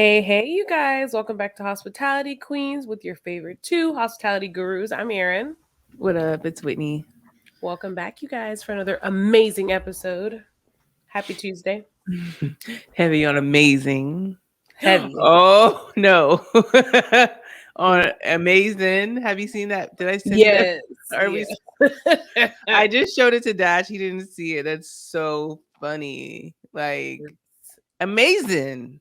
Hey, you guys. Welcome back to Hospitality Queens with your favorite two hospitality gurus. I'm Erin. What up? It's Whitney. Welcome back, you guys, for another amazing episode. Happy Tuesday. Heavy on amazing. Heavy. Oh no. On amazing. Have you seen that? Did I send you that? Yes. Are we? I just showed it to Dash. He didn't see it. That's so funny. Like amazing.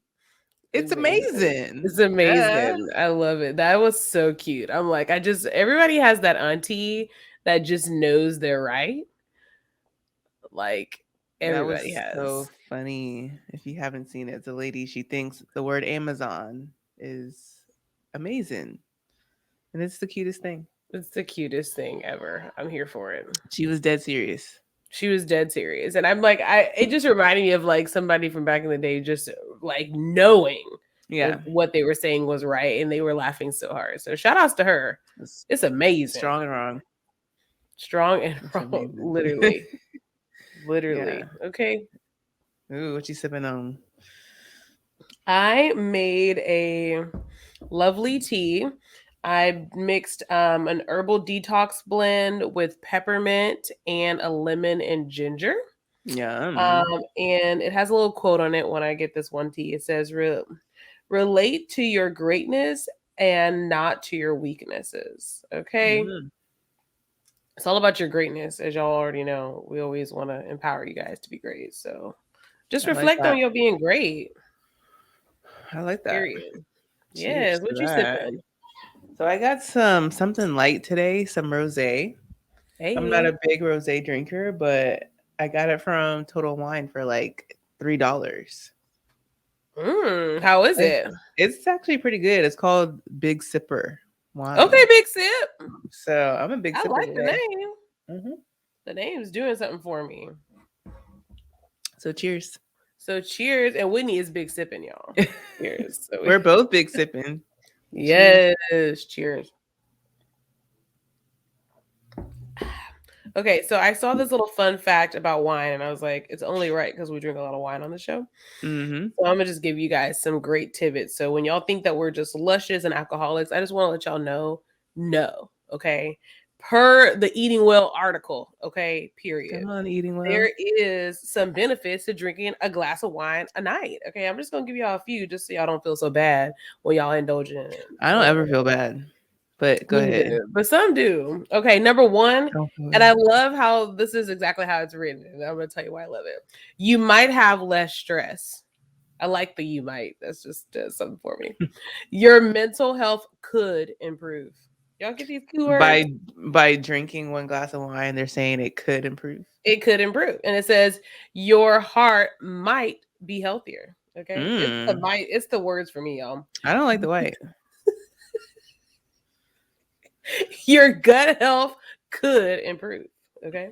It's amazing. It's amazing. I love it. That was so cute. I'm like, everybody has that auntie that just knows they're right. Like, everybody that has. was so funny. If you haven't seen it, it's a lady. She thinks the word Amazon is amazing. And it's the cutest thing. It's the cutest thing ever. I'm here for it. She was dead serious. She was dead serious. And I'm like, it just reminded me of like somebody from back in the day just like knowing what they were saying was right. And they were laughing so hard. So shout outs to her. It's amazing. Strong and wrong. Strong and wrong. Literally. Literally. Yeah. Okay. Ooh, what you sipping on? I made a lovely tea. I mixed an herbal detox blend with peppermint and a lemon and ginger. Yeah. And it has a little quote on it when I get this one tea. It says, relate to your greatness and not to your weaknesses. Okay. Mm-hmm. It's all about your greatness. As y'all already know, we always want to empower you guys to be great. So just reflect on your being great. I like that. Period. Yes. What you sipping? So I got something light today, some rosé. Hey. I'm not a big rosé drinker, but I got it from Total Wine for like $3. How is it? It's actually pretty good. It's called Big Sipper Wine. Okay, Big Sip. So I'm a big sipper. I like the name. Mm-hmm. The name's doing something for me. So cheers. And Whitney is big sipping, y'all. Cheers. So we're both big sipping. Yes. Cheers. Okay, so I saw this little fun fact about wine, and I was like, it's only right because we drink a lot of wine on the show. Mm-hmm. So I'm going to just give you guys some great tidbits. So when y'all think that we're just luscious and alcoholics, I just want to let y'all know, no, okay? Per the Eating Well article, okay, period. Come on, Eating Well. There is some benefits to drinking a glass of wine a night, okay? I'm just going to give y'all a few just so y'all don't feel so bad when y'all indulging in it. I don't ever feel bad. But go ahead. But some do. Okay, number one, and I love how this is exactly how it's written. And I'm going to tell you why I love it. You might have less stress. I like the you might. That's just something for me. Your mental health could improve. Y'all get these keywords? By drinking one glass of wine, they're saying it could improve. It could improve. And it says your heart might be healthier. Okay. It's the words for me, y'all. I don't like the white. Your gut health could improve. Okay.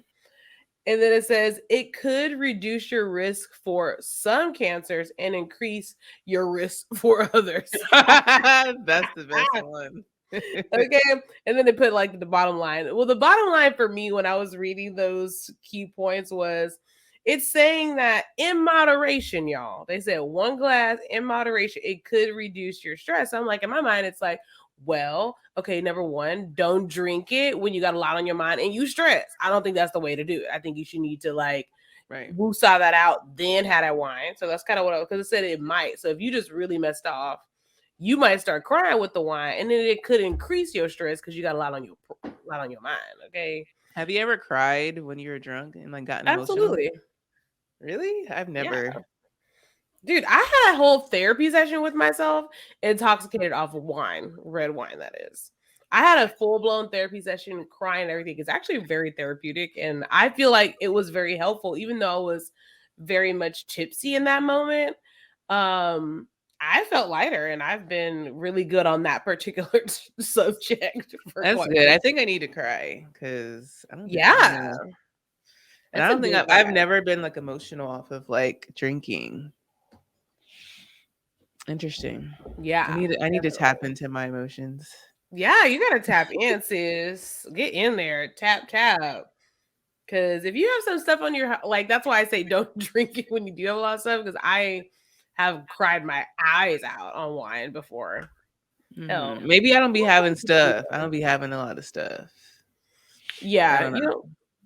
And then it says it could reduce your risk for some cancers and increase your risk for others. That's the best one. Okay. And then they put like the bottom line. Well, the bottom line for me when I was reading those key points was it's saying that in moderation, y'all. They said one glass in moderation, it could reduce your stress. I'm like, in my mind, it's like, well, okay, number one, don't drink it when you got a lot on your mind and you stress. I don't think that's the way to do it. I think you should need to like woosah that out, then have that wine. So that's kind of what because it said it might. So if you just really messed off, you might start crying with the wine, and then it could increase your stress because you got a lot on your mind. Okay. Have you ever cried when you were drunk and like gotten emotional? Absolutely. Really? I've never. Yeah. Dude, I had a whole therapy session with myself, intoxicated off of wine, red wine, that is. I had a full-blown therapy session, crying and everything. It's actually very therapeutic, and I feel like it was very helpful, even though I was very much tipsy in that moment. I felt lighter, and I've been really good on that particular subject. That's good. I think I need to cry because I don't. Yeah. And I don't think I've never been like emotional off of like drinking. Interesting. Yeah. I need to tap into my emotions. Yeah, you gotta tap in, sis. Get in there. Tap. Because if you have some stuff on your, like, that's why I say don't drink it when you do have a lot of stuff. Because I have cried my eyes out on wine before. Oh, Maybe I don't be having stuff. I don't be having a lot of stuff. I yeah, don't know.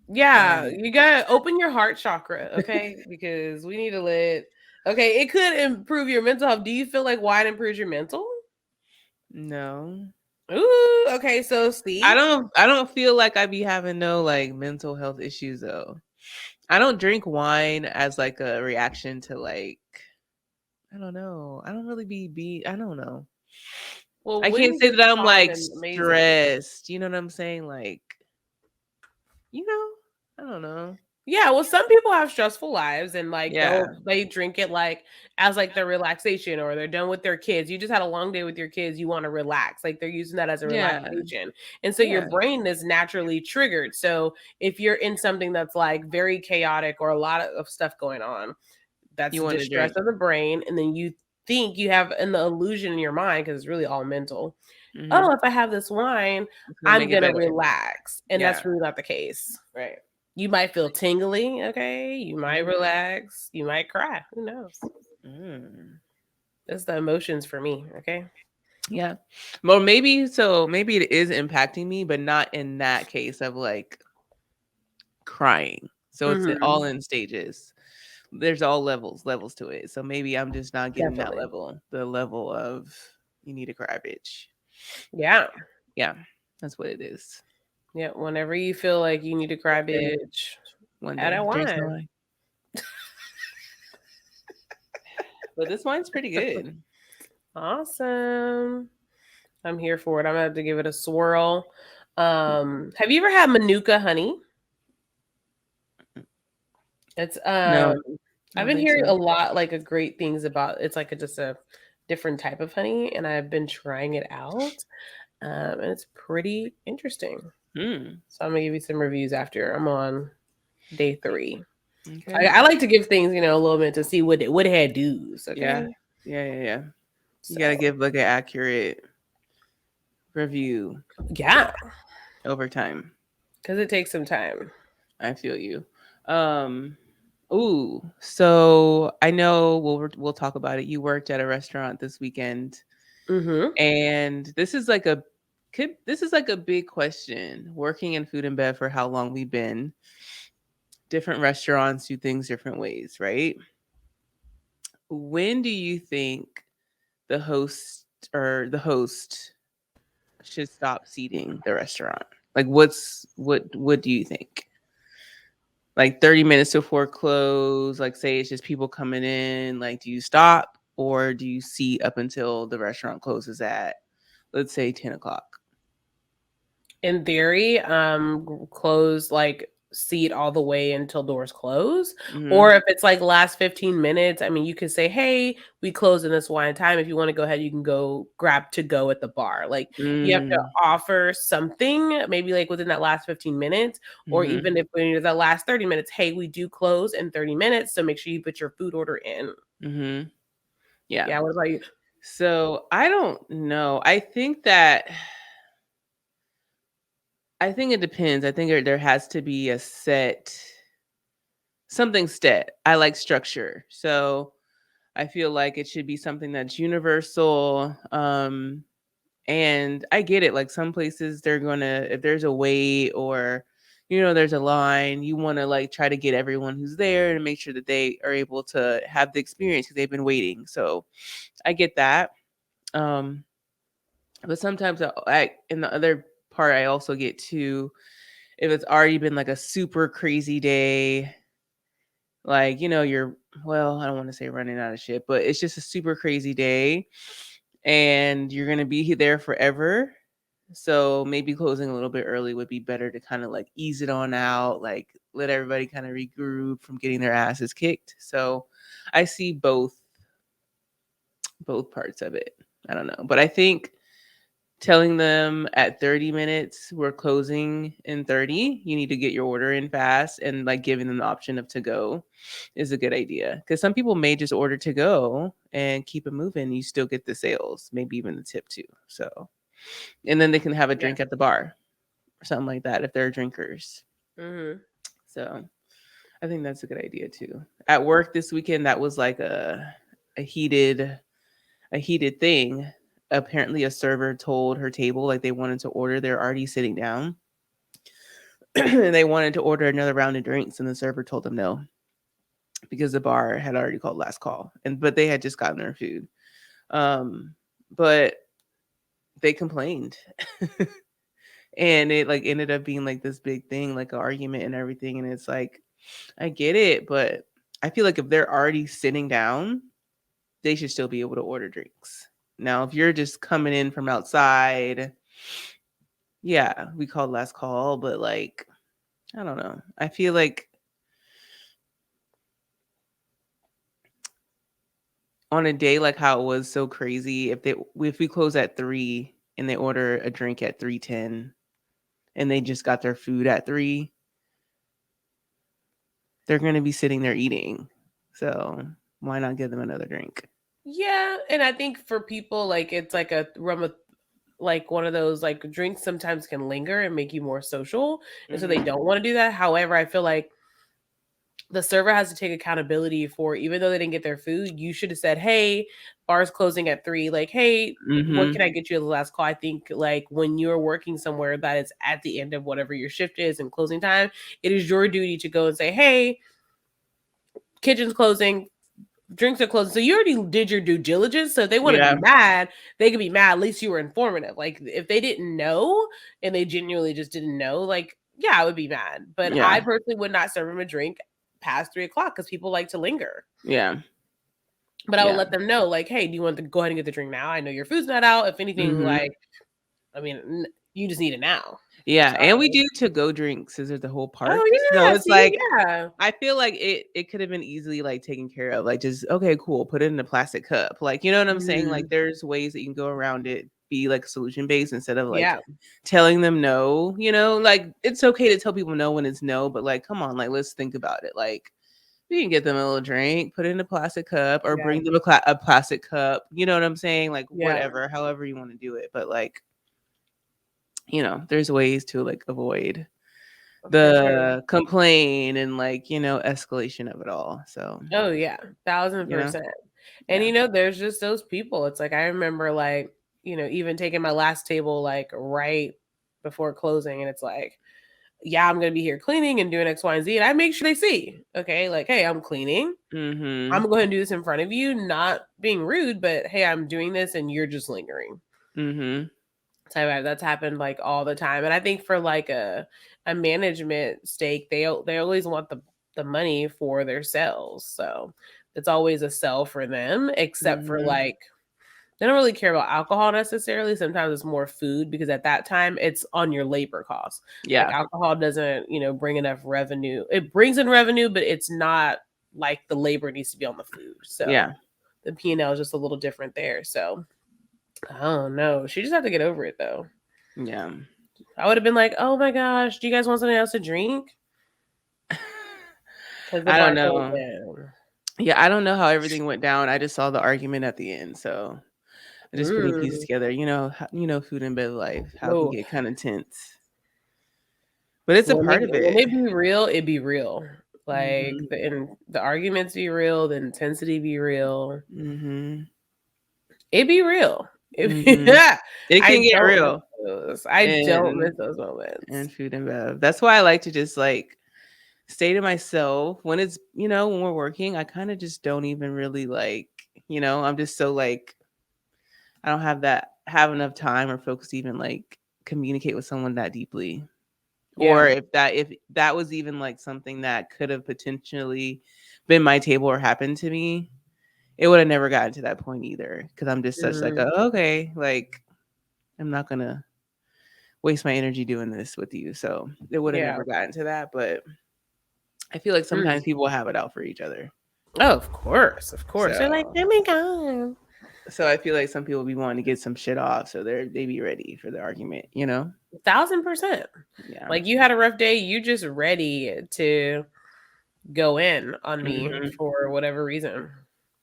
yeah, you gotta open your heart chakra, okay? Because we need to let. Okay, it could improve your mental health. Do you feel like wine improves your mental? No. Ooh, okay. So see, I don't feel like I be having no like mental health issues though. I don't drink wine as like a reaction to like I don't know. I don't really I don't know. well, I when can't you say get that I'm fine like and amazing. stressed. You know what I'm saying? Like, you know, I don't know. Yeah, well, some people have stressful lives and like Yeah. they drink it like as like their relaxation or they're done with their kids. You just had a long day with your kids, you want to relax. Like they're using that as a Yeah. relaxation. And so your Yeah. brain is naturally triggered. So if you're in something that's like very chaotic or a lot of stuff going on, that's You the want to distress drink. of the brain. And then you think you have an illusion in your mind because it's really all mental. Mm-hmm. Oh, if I have this wine, It's gonna I'm make it gonna better. relax. And Yeah. that's really not the case. Right. You might feel tingly, okay? You might relax. You might cry. Who knows? Mm. That's the emotions for me, okay? Yeah. Well, maybe so. Maybe it is impacting me, but not in that case of like crying. So it's Mhm. all in stages. There's all levels to it. So maybe I'm just not getting that Definitely. the level of you need to cry, bitch. Yeah. Yeah, that's what it is. Yeah. Whenever you feel like you need to cry, bitch, One add day, a drink some wine. wine. But this wine's pretty good. Awesome. I'm here for it. I'm gonna have to give it a swirl. Have you ever had Manuka honey? It's No, I I've don't been think hearing so. a lot like a great things about it's like just a different type of honey, and I've been trying it out. And it's pretty interesting. Mm, So I'm gonna give you some reviews after I'm on day 3. okay. I like to give things, a little bit to see what it had do's. Yeah. Okay, Yeah. You so gotta give like an accurate review yeah, over time. because it takes some time. I feel you. Um, ooh, so I know we'll talk about it. You worked at a restaurant this weekend, Mm-hmm. and this is like a big question. Working in food and bev for how long we've been. Different restaurants do things different ways, right? When do you think the host the host should stop seating the restaurant? Like what do you think? Like 30 minutes before close, like say it's just people coming in, like do you stop or do you seat up until the restaurant closes at let's say 10 o'clock? In theory, close like seat all the way until doors close. Mm-hmm. Or if it's like last 15 minutes, I mean, you could say, hey, we close in this wine time. If you want to go ahead, you can go grab to go at the bar. Like you have to offer something, maybe like within that last 15 minutes, or Mm-hmm. even if when the last 30 minutes, hey, we do close in 30 minutes. So make sure you put your food order in. Mm-hmm. Yeah. Yeah. What about you? So I don't know. I think it depends. I think there has to be a something set. I like structure. So I feel like it should be something that's universal. And I get it. Like some places they're gonna, if there's a wait or there's a line, you want to like try to get everyone who's there and make sure that they are able to have the experience because they've been waiting. So I get that. Um, but sometimes in the other part, I also get to if it's already been like a super crazy day, like you're well, I don't want to say running out of shit, but it's just a super crazy day and you're going to be there forever. So maybe closing a little bit early would be better to kind of like ease it on out, like let everybody kind of regroup from getting their asses kicked. So I see both parts of it. I don't know, but I think telling them at 30 minutes we're closing in 30, you need to get your order in fast, and like giving them the option of to go is a good idea because some people may just order to go and keep it moving. You still get the sales, maybe even the tip too. So and then they can have a Yeah. drink at the bar or something like that if they're drinkers. Mm-hmm. So I think that's a good idea too. At work this weekend, that was like a a heated thing. Apparently, a server told her table like they wanted to order. They're already sitting down, and they wanted to order another round of drinks, and the server told them no because the bar had already called last call, but they had just gotten their food. But they complained, and it like ended up being like this big thing, like an argument and everything. And it's like, I get it, but I feel like if they're already sitting down, they should still be able to order drinks. Now, if you're just coming in from outside, yeah, we called last call, but like, I don't know. I feel like on a day like how it was so crazy, if we close at 3 and they order a drink at 3:10 and they just got their food at 3, they're going to be sitting there eating. So why not give them another drink? Yeah, and I think for people like it's like a rum of like one of those like drinks sometimes can linger and make you more social, and so they don't want to do that. However, I feel like the server has to take accountability for, even though they didn't get their food, you should have said, hey, bar's closing at 3, like, hey, what can I get you as the last call? I think like when you're working somewhere that is at the end of whatever your shift is and closing time, it is your duty to go and say, hey, kitchen's closing, drinks are closing. So you already did your due diligence. So if they want to be mad, they could be mad. At least you were informative. Like if they didn't know and they genuinely just didn't know, like, yeah, I would be mad. But I personally would not serve them a drink past 3 o'clock because people like to linger. Yeah. But I would let them know, like, hey, do you want to go ahead and get the drink now? I know your food's not out. If anything, like, I mean, you just need it now. Yeah, and we do to-go drinks. Is it the whole park? Oh yeah, So it's like, yeah. I feel like it could have been easily like taken care of. Like just okay, cool, put it in a plastic cup. Like you know what I'm saying? Like there's ways that you can go around it, be like solution based instead of like telling them no. You know, like it's okay to tell people no when it's no, but like come on, like let's think about it. Like you can get them a little drink, put it in a plastic cup, or bring them a plastic cup. You know what I'm saying? Like whatever, however you want to do it, but like. You know, there's ways to like avoid the complaint and like, you know, escalation of it all. So, oh yeah, 1000%. And you know, there's just those people. It's like I remember like, you know, even taking my last table like right before closing, and it's like, yeah, I'm gonna be here cleaning and doing X, Y, and Z, and I make sure they see, okay, like, hey, I'm cleaning. I'm gonna go ahead and do this in front of you, not being rude, but hey, I'm doing this and you're just lingering. That's happened like all the time. And I think for like a management stake, they always want the money for their sales. So it's always a sell for them, except for like they don't really care about alcohol necessarily. Sometimes it's more food because at that time it's on your labor costs. Yeah. Like alcohol doesn't, you know, bring enough revenue. It brings in revenue, but it's not like the labor needs to be on the food. So the P&L is just a little different there. So oh no, she just had to get over it though. Yeah. I would have been like, oh my gosh, do you guys want something else to drink? I don't know. Yeah, I don't know how everything went down. I just saw the argument at the end, so I just putting pieces together. You know, food and bed life, how it can get kind of tense. But it's a part of it. When it be real, it be real. Like the arguments be real, the intensity be real. It be real. It can get real. I don't miss those moments. And food and bev. That's why I like to just like stay to myself when it's, you know, when we're working. I kind of just don't even really like, you know, I'm just so like, I don't have enough time or focus to even like communicate with someone that deeply. Or if that was even like something that could have potentially been my table or happened to me, it would have never gotten to that point either. Cause I'm just such like, oh, okay, like I'm not gonna waste my energy doing this with you. So it would have never gotten to that. But I feel like sometimes people have it out for each other. Oh, of course. So, they're like, oh my God. So I feel like some people be wanting to get some shit off. So they be ready for the argument, you know? 1000%. Yeah. Like you had a rough day. You just ready to go in on me for whatever reason.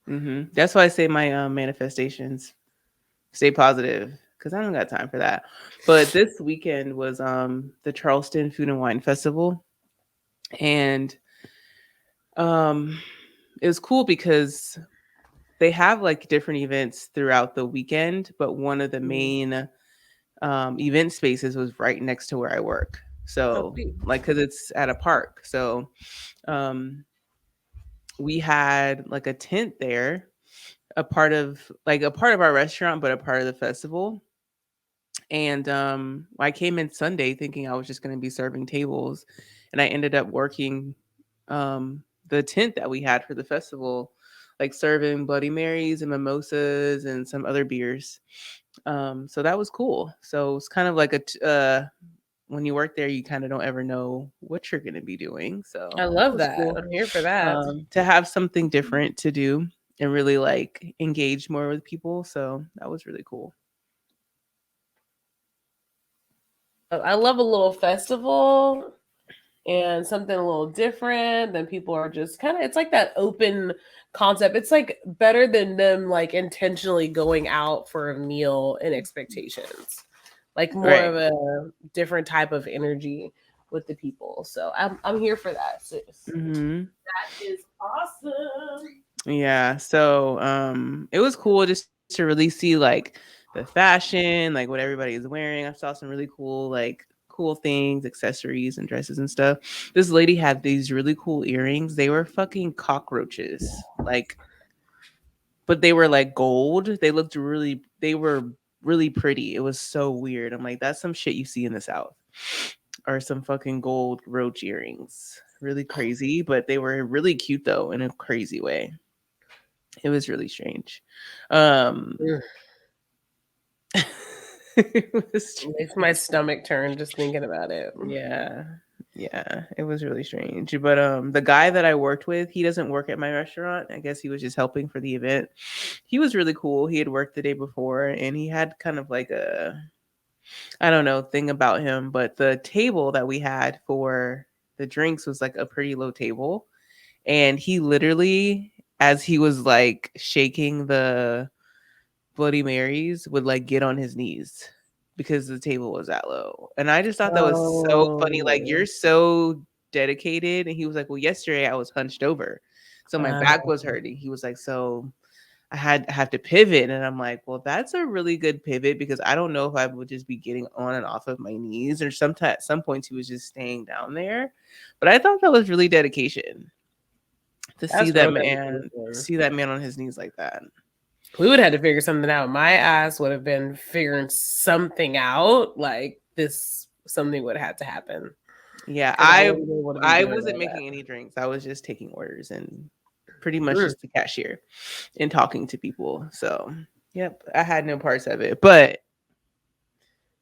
That's why I say my manifestations, stay positive, because I don't got time for that. But this weekend was the Charleston Food and Wine Festival, and it was cool because they have like different events throughout the weekend, but one of the main event spaces was right next to where I work. Oh, So sweet. like, cause it's at a park. So um, we had like a tent there, a part of our restaurant, but a part of the festival. And I came in Sunday thinking I was just going to be serving tables, and I ended up working the tent that we had for the festival, like serving Bloody Marys and mimosas and some other beers. So that was cool. So it's kind of like when you work there, you kind of don't ever know what you're going to be doing. So I that love was that. cool, I'm here for that. to have something different to do and really like engage more with people. So that was really cool. I love a little festival and something a little different. Then people are just kind of, it's like that open concept. It's like better than them like intentionally going out for a meal and expectations. Like more Right. of a different type of energy with the people. So I'm here for that, sis. Hmm. That is awesome. Yeah. So it was cool just to really see like the fashion, like what everybody is wearing. I saw some really cool things, accessories and dresses and stuff. This lady had these really cool earrings. They were fucking cockroaches. Like, but they were like gold. They were really pretty. It was so weird. I'm like, that's some shit you see in the South. Or some fucking gold roach earrings. Really crazy, but they were really cute though in a crazy way. It was really strange. Um, Mm, it was makes my stomach turn just thinking about it. yeah. Yeah, it was really strange. But the guy that I worked with, he doesn't work at my restaurant. I guess he was just helping for the event. He was really cool. He had worked the day before and he had kind of like a I don't know thing about him, but the table that we had for the drinks was like a pretty low table. And he literally, as he was like shaking the Bloody Marys, would like get on his knees because the table was that low. And I just thought that was so funny. Like, Oh, you're so dedicated. And he was like, well, yesterday I was hunched over. So my back was hurting. He was like, so have to pivot. And I'm like, well, that's a really good pivot because I don't know if I would just be getting on and off of my knees or sometimes at some points he was just staying down there. But I thought that was really dedication to that's real dedication. see that man on his knees like that. We would have to figure something out. My ass would have been figuring something out. Like this, something would have had to happen Yeah, because I wouldn't be able to be I doing wasn't all making that. any drinks. I was just taking orders and pretty much just the cashier and talking to people. So, yep, I had no parts of it, but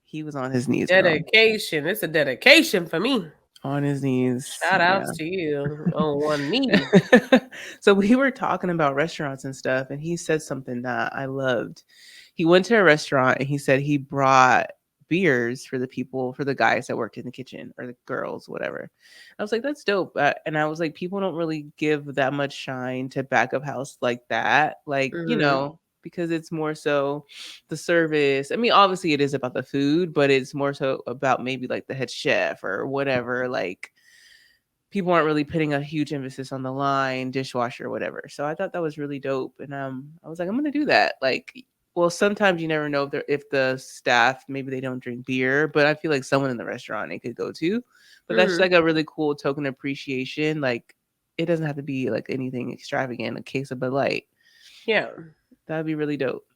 he was on his knees, girl. Dedication. It's a dedication for me. On his knees. Shout Yeah. outs to you on one knee. So we were talking about restaurants and stuff, and he said something that I loved. He went to a restaurant and he said he brought beers for the people, for the guys that worked in the kitchen or the girls, whatever. I was like, that's dope. And I was like, people don't really give that much shine to back of house like that. Like, Mm-hmm. because it's more so the service. I mean, obviously it is about the food, but it's more so about maybe like the head chef or whatever. Like, people aren't really putting a huge emphasis on the line, dishwasher, whatever. So I thought that was really dope, and I was like, I'm gonna do that. Like, well, sometimes you never know if the staff maybe they don't drink beer, but I feel like someone in the restaurant they could go to. But that's Mm-hmm. like a really cool token of appreciation. Like, it doesn't have to be like anything extravagant. A case of Bud Light, Yeah. that'd be really dope.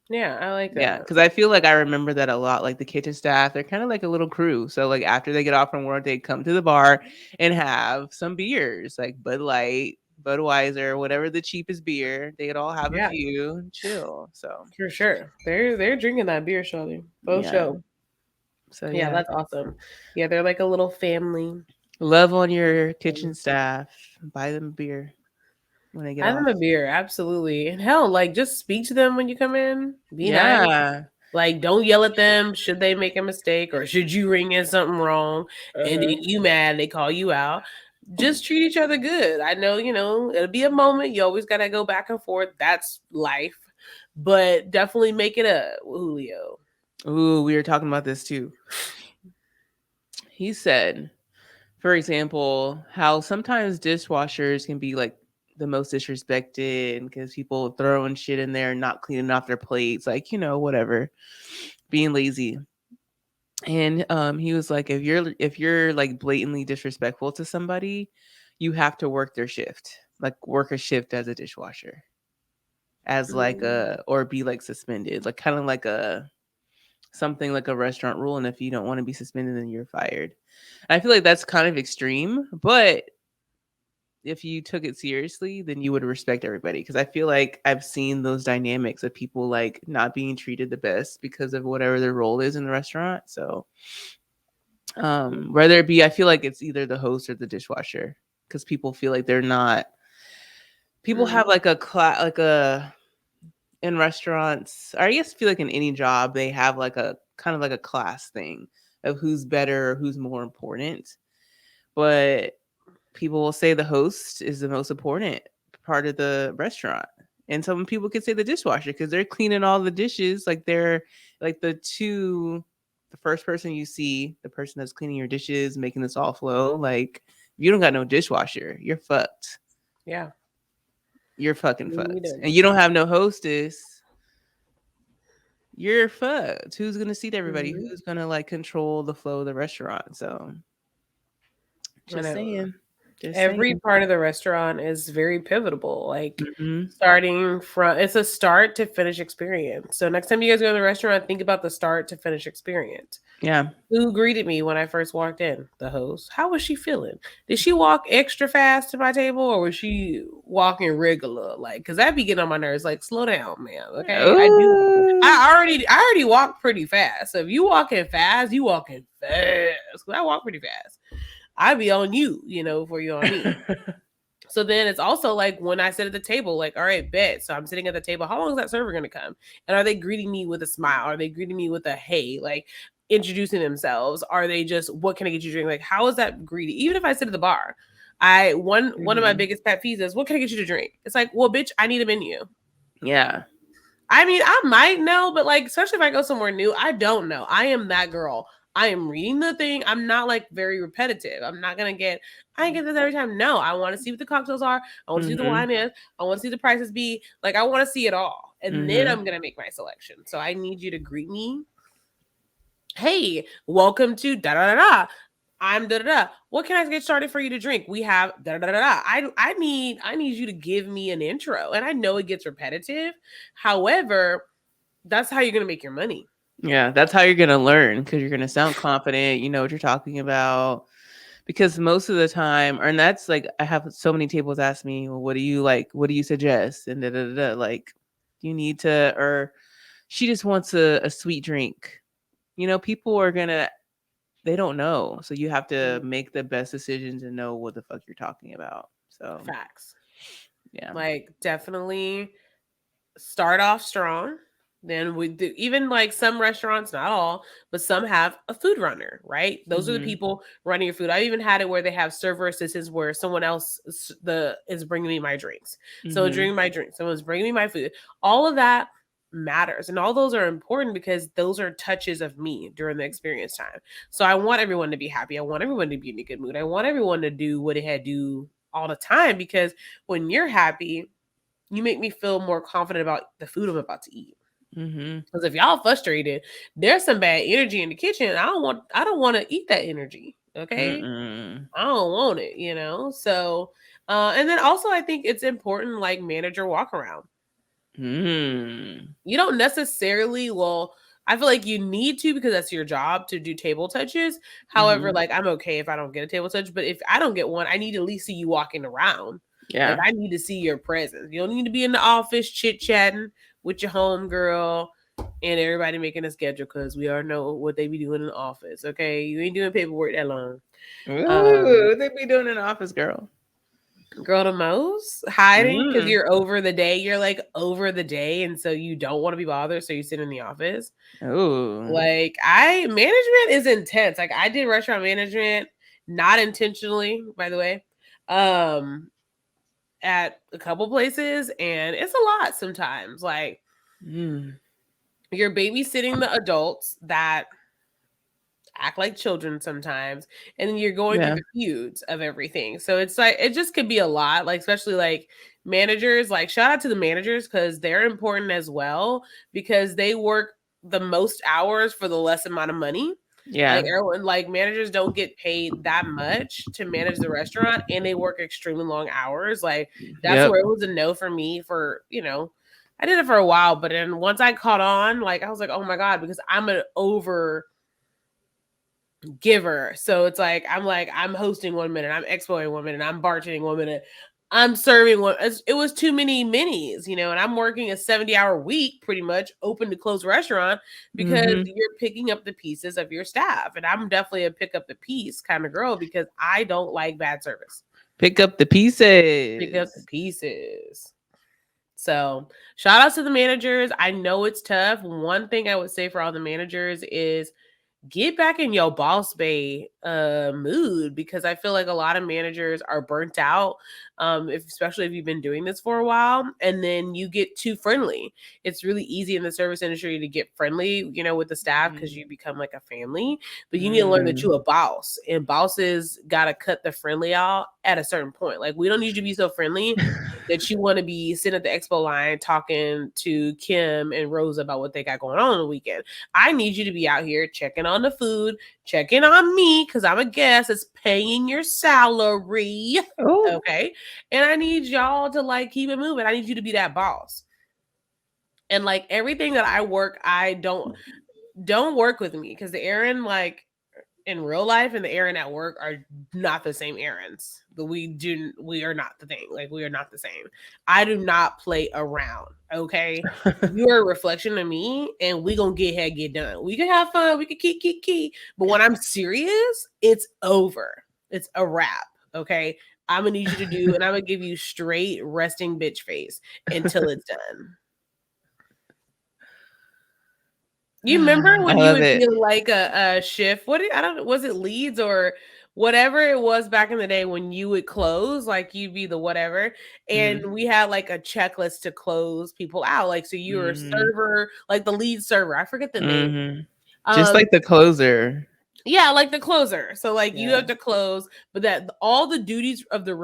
Yeah. I like Yeah, that. because I feel like I remember that a lot. Like the kitchen staff, they're kind of like a little crew. So like after they get off from work, they come to the bar and have some beers, like Bud Light, Budweiser, whatever the cheapest beer. They'd all have a Yeah. few and chill. So For sure. They're drinking that beer, Shirley. Both yeah. show. So Yeah, yeah, that's awesome. Yeah, they're like a little family. love on your kitchen staff. Buy them a beer when they get Have them off. a beer, absolutely. And hell, like just speak to them when you come in. Be nice. Yeah. Like, don't yell at them. Should they make a mistake or should you ring in something wrong and then Uh-huh. you mad, they call you out. Just treat each other good. I know, it'll be a moment. You always got to go back and forth. That's life. But definitely make it up, Julio. Ooh, we were talking about this too. He said, for example, how sometimes dishwashers can be like the most disrespected because people throwing shit in there, not cleaning off their plates, like, whatever, being lazy. And he was like, if you're like blatantly disrespectful to somebody, you have to work their shift, like work a shift as a dishwasher, as like Mm. or be like suspended, like kind of like a something like a restaurant rule. And if you don't want to be suspended, then you're fired. I feel like that's kind of extreme, but if you took it seriously, then you would respect everybody. Because I feel like I've seen those dynamics of people like not being treated the best because of whatever their role is in the restaurant. So, whether it be, I feel like it's either the host or the dishwasher, because people feel like they're not. People have like a like a in restaurants, or I guess feel like in any job they have like a kind of like a class thing of who's better or who's more important. But people will say the host is the most important part of the restaurant. And some people could say the dishwasher because they're cleaning all the dishes. Like they're like the first person you see, the person that's cleaning your dishes, making this all flow. Like if you don't got no dishwasher, you're fucked. Yeah. You're fucking You fucked. do. And you don't have no hostess, you're fucked. Who's gonna seat everybody? Mhm. Who's gonna like control the flow of the restaurant? So I just know. saying. Just Every saying. part of the restaurant is very pivotal. Like Hmm. starting from it's a start to finish experience. So next time you guys go to the restaurant, think about the start to finish experience. Yeah. Who greeted me when I first walked in? The host. How was she feeling? Did she walk extra fast to my table or was she walking regular? Like, cause that be getting on my nerves. Like, slow down, man. Okay. Ooh. I already walk pretty fast. So if you walking fast, you walking fast. Cause I walk pretty fast. I be on you, before you on me. So then it's also like when I sit at the table, like, all right, bet. So I'm sitting at the table. How long is that server going to come? And are they greeting me with a smile? Are they greeting me with a hey, like introducing themselves? Are they just, what can I get you to drink? Like, how is that greeting? Even if I sit at the bar, one of my Mhm. biggest pet peeves is, what can I get you to drink? It's like, well, bitch, I need a menu. Yeah. I mean, I might know, but like, especially if I go somewhere new, I don't know. I am that girl. I am reading the thing. I'm not like very repetitive. I'm not gonna get. I get this every time. No, I want to see what the cocktails are. I want to see what the Mhm. wine is. I want to see the prices be. Like, I want to see it all, and then Mhm. I'm gonna make my selection. So I need you to greet me. Hey, welcome to da da da da. I'm da da da. What can I get started for you to drink? We have da da da da. I need you to give me an intro, and I know it gets repetitive. However, that's how you're gonna make your money. Yeah, that's how you're gonna learn because you're gonna sound confident. You know what you're talking about. Because most of the time, and that's like I have so many tables ask me, well, what do you like? What do you suggest? And da da da. Da. Like, you need to, or she just wants a sweet drink. People are gonna, they don't know, so you have to make the best decisions and know what the fuck you're talking about. So Facts. yeah. Like, definitely start off strong. Then we do, even like some restaurants, not all, but some have a food runner, right? Those are the Mhm. people running your food. I've even had it where they have server assistants where someone else is bringing me my drinks. So Mhm. drinking my drink, someone's bringing me my food. All of that matters, and all those are important because those are touches of me during the experience time. So I want everyone to be happy. I want everyone to be in a good mood. I want everyone to do what it had to do all the time because when you're happy, you make me feel more confident about the food I'm about to eat. Mhm. Because if y'all frustrated, there's some bad energy in the kitchen. I don't want to eat that energy. Okay. Mm-mm. I don't want it. So and then also I think it's important, like, manage your walk around. Mm. You don't necessarily, well, I feel like you need to because that's your job to do table touches. However, Mhm. like, I'm okay if I don't get a table touch, but if I don't get one, I need to at least see you walking around. Like, Yeah. I need to see your presence. You don't need to be in the office chit chatting with your home girl and everybody making a schedule because we already know what they be doing in the office. Okay, you ain't doing paperwork that long. Ooh, what they be doing in the office, girl? Girl, the most hiding because Mm. you're over the day. You're like over the day, and so you don't want to be bothered, so you sit in the office. Ooh. Like, I management is intense. Like, I did restaurant management, not intentionally, by the way, um, at a couple places, and it's a lot sometimes. Like, Mm. you're babysitting the adults that act like children sometimes, and then you're going through Yeah. the feuds of everything. So it's like it just could be a lot, like, especially like managers, like shout out to the managers because they're important as well because they work the most hours for the less amount of money. Yeah. Like everyone, like managers don't get paid that much to manage the restaurant, and they work extremely long hours. Like that's Yep. where it was a no for me. For I did it for a while, but then once I caught on, like I was like, oh my god, because I'm an over giver. So it's like I'm hosting 1 minute, I'm expoing 1 minute, I'm bartending 1 minute, I'm serving one. It was too many minis, and I'm working a 70-hour week, pretty much open to close restaurant because Mm-hmm. you're picking up the pieces of your staff, and I'm definitely a pick up the piece kind of girl because I don't like bad service. Pick up the Pick up the pieces. pieces. So shout out to the managers. I know it's tough. One thing I would say for all the managers is get back in your boss bay mood because I feel like a lot of managers are burnt out, especially if you've been doing this for a while, and then you get too friendly. It's really easy in the service industry to get friendly, with the staff because you become like a family, but you need to learn that you're a boss, and bosses got to cut the friendly out at a certain point. Like we don't need you to be so friendly that you want to be sitting at the expo line talking to Kim and Rosa about what they got going on the weekend. I need you to be out here checking on the food, checking on me because I'm a guest that's paying your salary. Oh. Okay. And I need y'all to like keep it moving. I need you to be that boss. And like everything that I work, I don't work with me because the Erin like in real life and the Erin at work are not the same Erins. We are not the thing. Like we are not the same. I do not play around. Okay. You're a reflection of me and we gonna get done. We can have fun, we can keep. But when I'm serious, it's over. It's a wrap. Okay. I'm gonna need you to do, and I'm gonna give you straight resting bitch face until it's done. You remember I when you love would it. feel like a shift? I don't know, was it leads or whatever it was back in the day when you would close, like you'd be the whatever, and we had like a checklist to close people out. Like so you were a Mm-hmm. server, like the lead server. I forget the name. Mm-hmm. Just like the closer. Yeah, like the closer. So like you Yeah. have to close, but that all the duties of the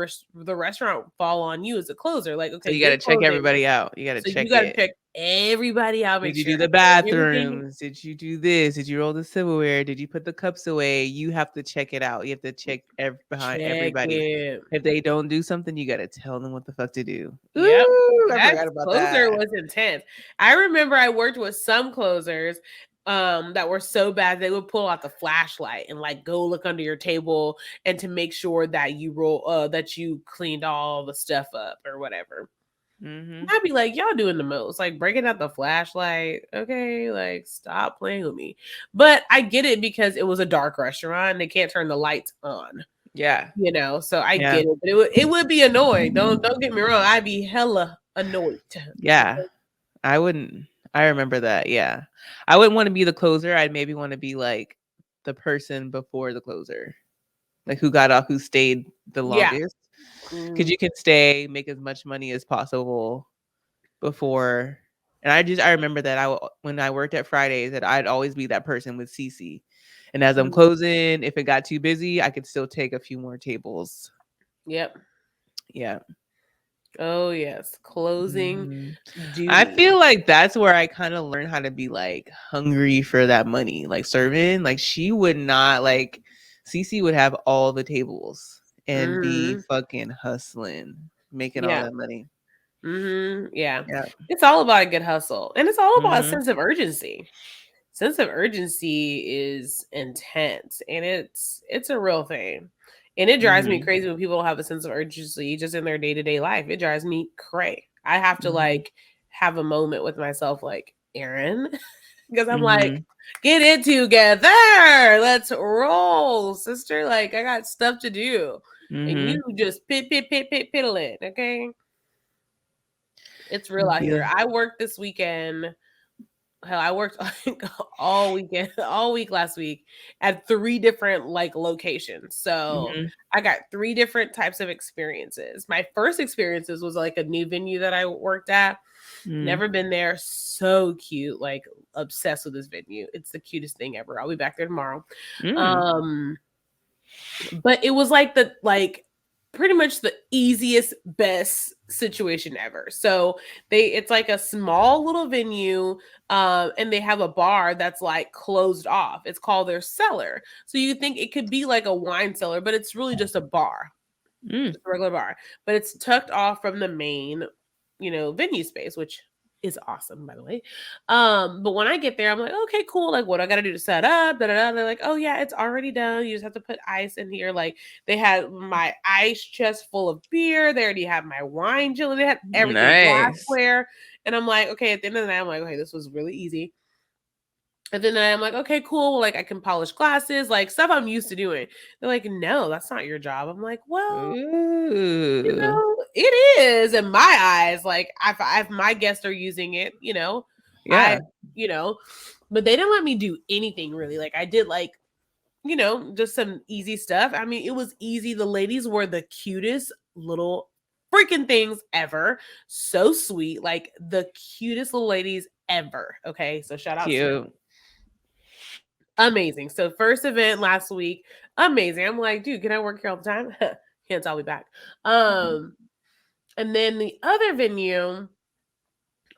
restaurant fall on you as a closer. Like So okay, you got you're to check closing. everybody out. You got to So you check got to it. check everybody out, make Did you sure do the everything. bathrooms? Did you do this? Did you roll the silverware? Did you put the cups away? You have to check it out. You have to check behind Check everybody. it. If they don't do something, you got to tell them what the fuck to do. Yep. Ooh, I That forgot about closer that. was intense. I remember I worked with some closers that were so bad they would pull out the flashlight and like go look under your table and to make sure that you cleaned all the stuff up or whatever. Mm-hmm. I'd be like, y'all doing the most, like breaking out the flashlight. Okay, like stop playing with me. But I get it because it was a dark restaurant and they can't turn the lights on. Yeah. So I Yeah. get it, but it would be annoying. Don't get me wrong. I'd be hella annoyed. Yeah. I wouldn't. I remember that. Yeah. I wouldn't want to be the closer. I'd maybe want to be like the person before the closer, like who stayed the Yeah. longest. Because you can stay, make as much money as possible before. And I remember that when I worked at Fridays that I'd always be that person with CC. And as I'm closing, if it got too busy, I could still take a few more tables. Yep. Yeah. Oh yes, closing duty. I feel like that's where I kind of learned how to be like hungry for that money, like serving. Like she would not like CC would have all the tables and be fucking hustling, making all that money. Yeah. Yeah. It's all about a good hustle, and it's all about a Mhm. sense of urgency. Sense of urgency is intense, and it's a real thing. And it drives me Mhm. crazy when people don't have a sense of urgency just in their day-to-day life. It drives me cray. I have to Mhm. like have a moment with myself, like Erin, because I'm like, Mhm. get it together. Let's roll, sister. Like I got stuff to do, and Mhm. you just piddling. Okay, it's real out here. Yeah. I worked this weekend. Hell, I worked all weekend, all week last week at 3 different like locations. So Mhm. I got 3 different types of experiences. My first experiences was like a new venue that I worked at. Mhm. Never been there. So cute. Like obsessed with this venue. It's the cutest thing ever. I'll be back there tomorrow. Mm. But it was like the pretty much the easiest, best situation ever. So it's like a small little venue, and they have a bar that's like closed off. It's called their cellar. So you think it could be like a wine cellar, but it's really just a bar, just a regular bar. But it's tucked off from the main, venue space, which is awesome, by the way. But when I get there, I'm like, okay, cool. Like, what do I got to do to set up? Da, da, da. They're like, oh yeah, it's already done. You just have to put ice in here. Like, they had my ice chest full of beer. They already had my wine chiller. They had everything, Nice. glassware. And I'm like, okay. At the end of the night, I'm like, okay, this was really easy. And then I'm like, okay, cool. Like, I can polish glasses, like stuff I'm used to doing. They're like, no, that's not your job. I'm like, well, Ooh. it is in my eyes. Like, if my guests are using it, Yeah. but they didn't let me do anything really. Like, I did like, just some easy stuff. I mean, it was easy. The ladies were the cutest little freaking things ever. So sweet. Like, the cutest little ladies ever. Okay. So shout out to Cute. amazing. So first event last week, amazing. I'm like, dude, can I work here all the time? Hence, I'll be back. And then the other venue,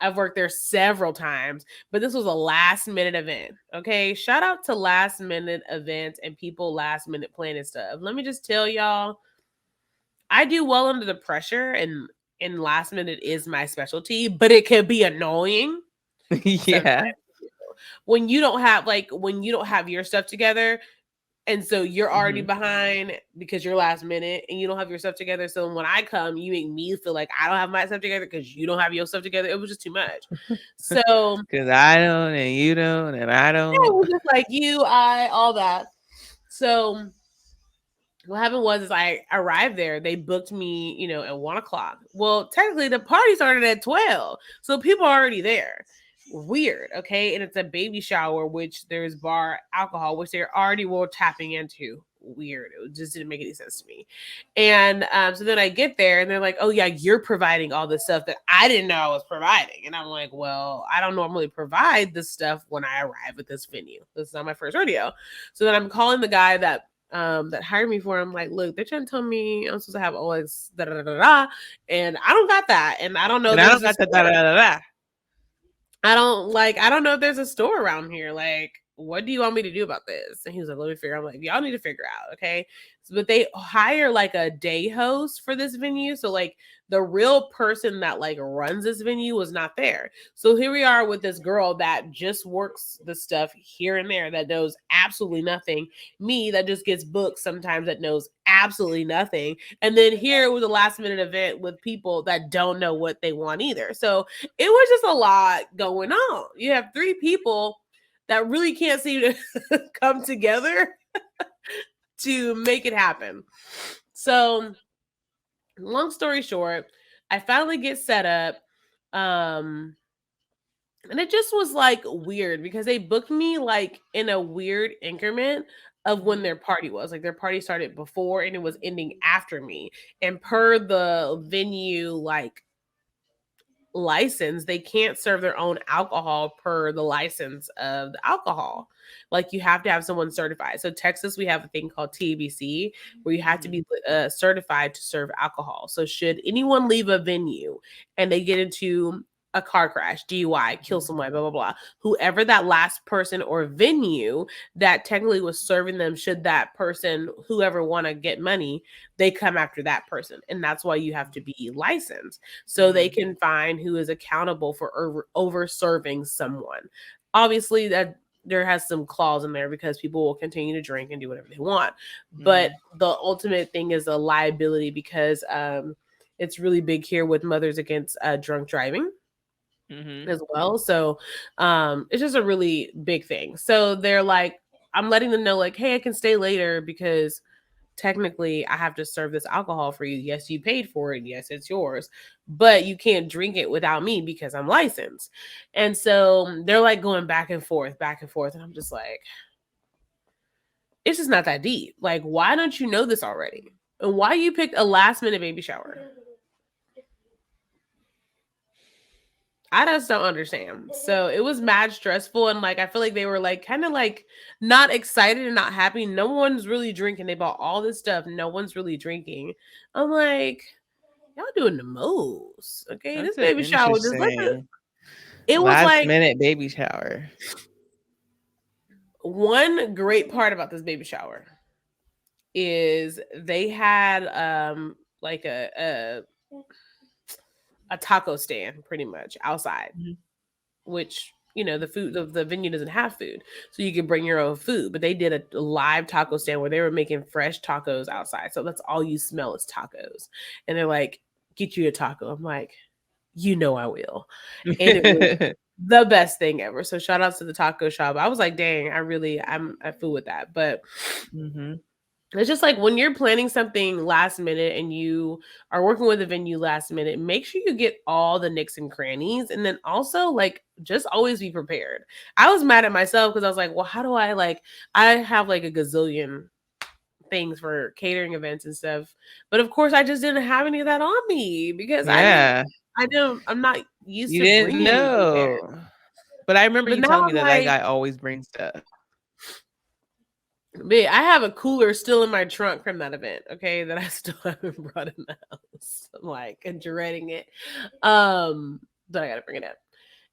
I've worked there several times, but this was a last minute event. Okay. Shout out to last minute events and people last minute planning stuff. Let me just tell y'all, I do well under the pressure, and last minute is my specialty, but it can be annoying. Yeah. When you don't have your stuff together, and so you're already behind because you're last minute and you don't have your stuff together. So when I come, you make me feel like I don't have my stuff together because you don't have your stuff together. It was just too much. So Because I don't and you don't and I yeah, don't. it was just like you, I, all that. So what happened was I arrived there. They booked me, at 1:00. Well, technically the party started at 12. So people are already there. Weird, okay? And it's a baby shower, which there's bar alcohol, which they already were tapping into. Weird. It just didn't make any sense to me. And so then I get there and they're like, oh yeah, you're providing all this stuff that I didn't know I was providing. And I'm like, well, I don't normally provide this stuff when I arrive at this venue. This is not my first rodeo. So then I'm calling the guy that hired me for. I'm like, look, they're trying to tell me I'm supposed to have all this da da da da, and I don't got that, and I don't know. And I don't got that da da da da. I don't know if there's a store around here. Like, what do you want me to do about this? And he was like, let me figure. I'm like, y'all need to figure out, okay? But they hire like a day host for this venue. So like the real person that like runs this venue was not there. So here we are with this girl that just works the stuff here and there that knows absolutely nothing. Me that just gets booked sometimes that knows absolutely nothing. And then here was a last minute event with people that don't know what they want either. So it was just a lot going on. You have 3 people that really can't seem to come together to make it happen. So long story short, I finally get set up. And it just was like weird because they booked me like in a weird increment of when their party was. Like their party started before and it was ending after me. And per the venue, like license, they can't serve their own alcohol per the license of the alcohol. Like you have to have someone certified. So Texas, we have a thing called TBC where you have to be certified to serve alcohol. So should anyone leave a venue and they get into a car crash, DUI, kill someone, blah, blah, blah, whoever that last person or venue that technically was serving them, should that person, whoever want to get money, they come after that person. And that's why you have to be licensed so they can find who is accountable for over serving someone. Obviously that there has some clause in there because people will continue to drink and do whatever they want. But the ultimate thing is a liability because it's really big here with Mothers Against Drunk Driving. As well. So it's just a really big thing. So they're like, I'm letting them know like, hey, I can stay later because technically I have to serve this alcohol for you. Yes, you paid for it. Yes, it's yours, but you can't drink it without me because I'm licensed. And so they're like going back and forth. And I'm just like, it's just not that deep. Like, why don't you know this already? And why you picked a last minute baby shower? I just don't understand. So it was mad stressful, and like I feel like they were like kind of like not excited and not happy. No one's really drinking. They bought all this stuff. No one's really drinking. I'm like, y'all doing the most. Okay, this That's an baby shower just like interesting it was last like minute baby shower. one great part about this baby shower is they had like a taco stand pretty much outside, Mhm. which you know the food the venue doesn't have food, so you can bring your own food, but they did a live taco stand where they were making fresh tacos outside, so that's all you smell is tacos, and they're like, get you a taco. I'm like, you know I will. And it was the best thing ever. So shout outs to the taco shop. I was like, dang, I fool with that. But Mhm. it's just like when you're planning something last minute and you are working with a venue last minute, make sure you get all the nicks and crannies. And then also like just always be prepared. I was mad at myself because I was like, well, how do I have like a gazillion things for catering events and stuff. But of course I just didn't have any of that on me because Yeah. I'm not used You to didn't bringing anything there. know. But I remember But you now telling me I'm that that like, guy always brings stuff. man, I have a cooler still in my trunk from that event, okay, that I still haven't brought in the house. I'm like dreading it. But I gotta bring it up.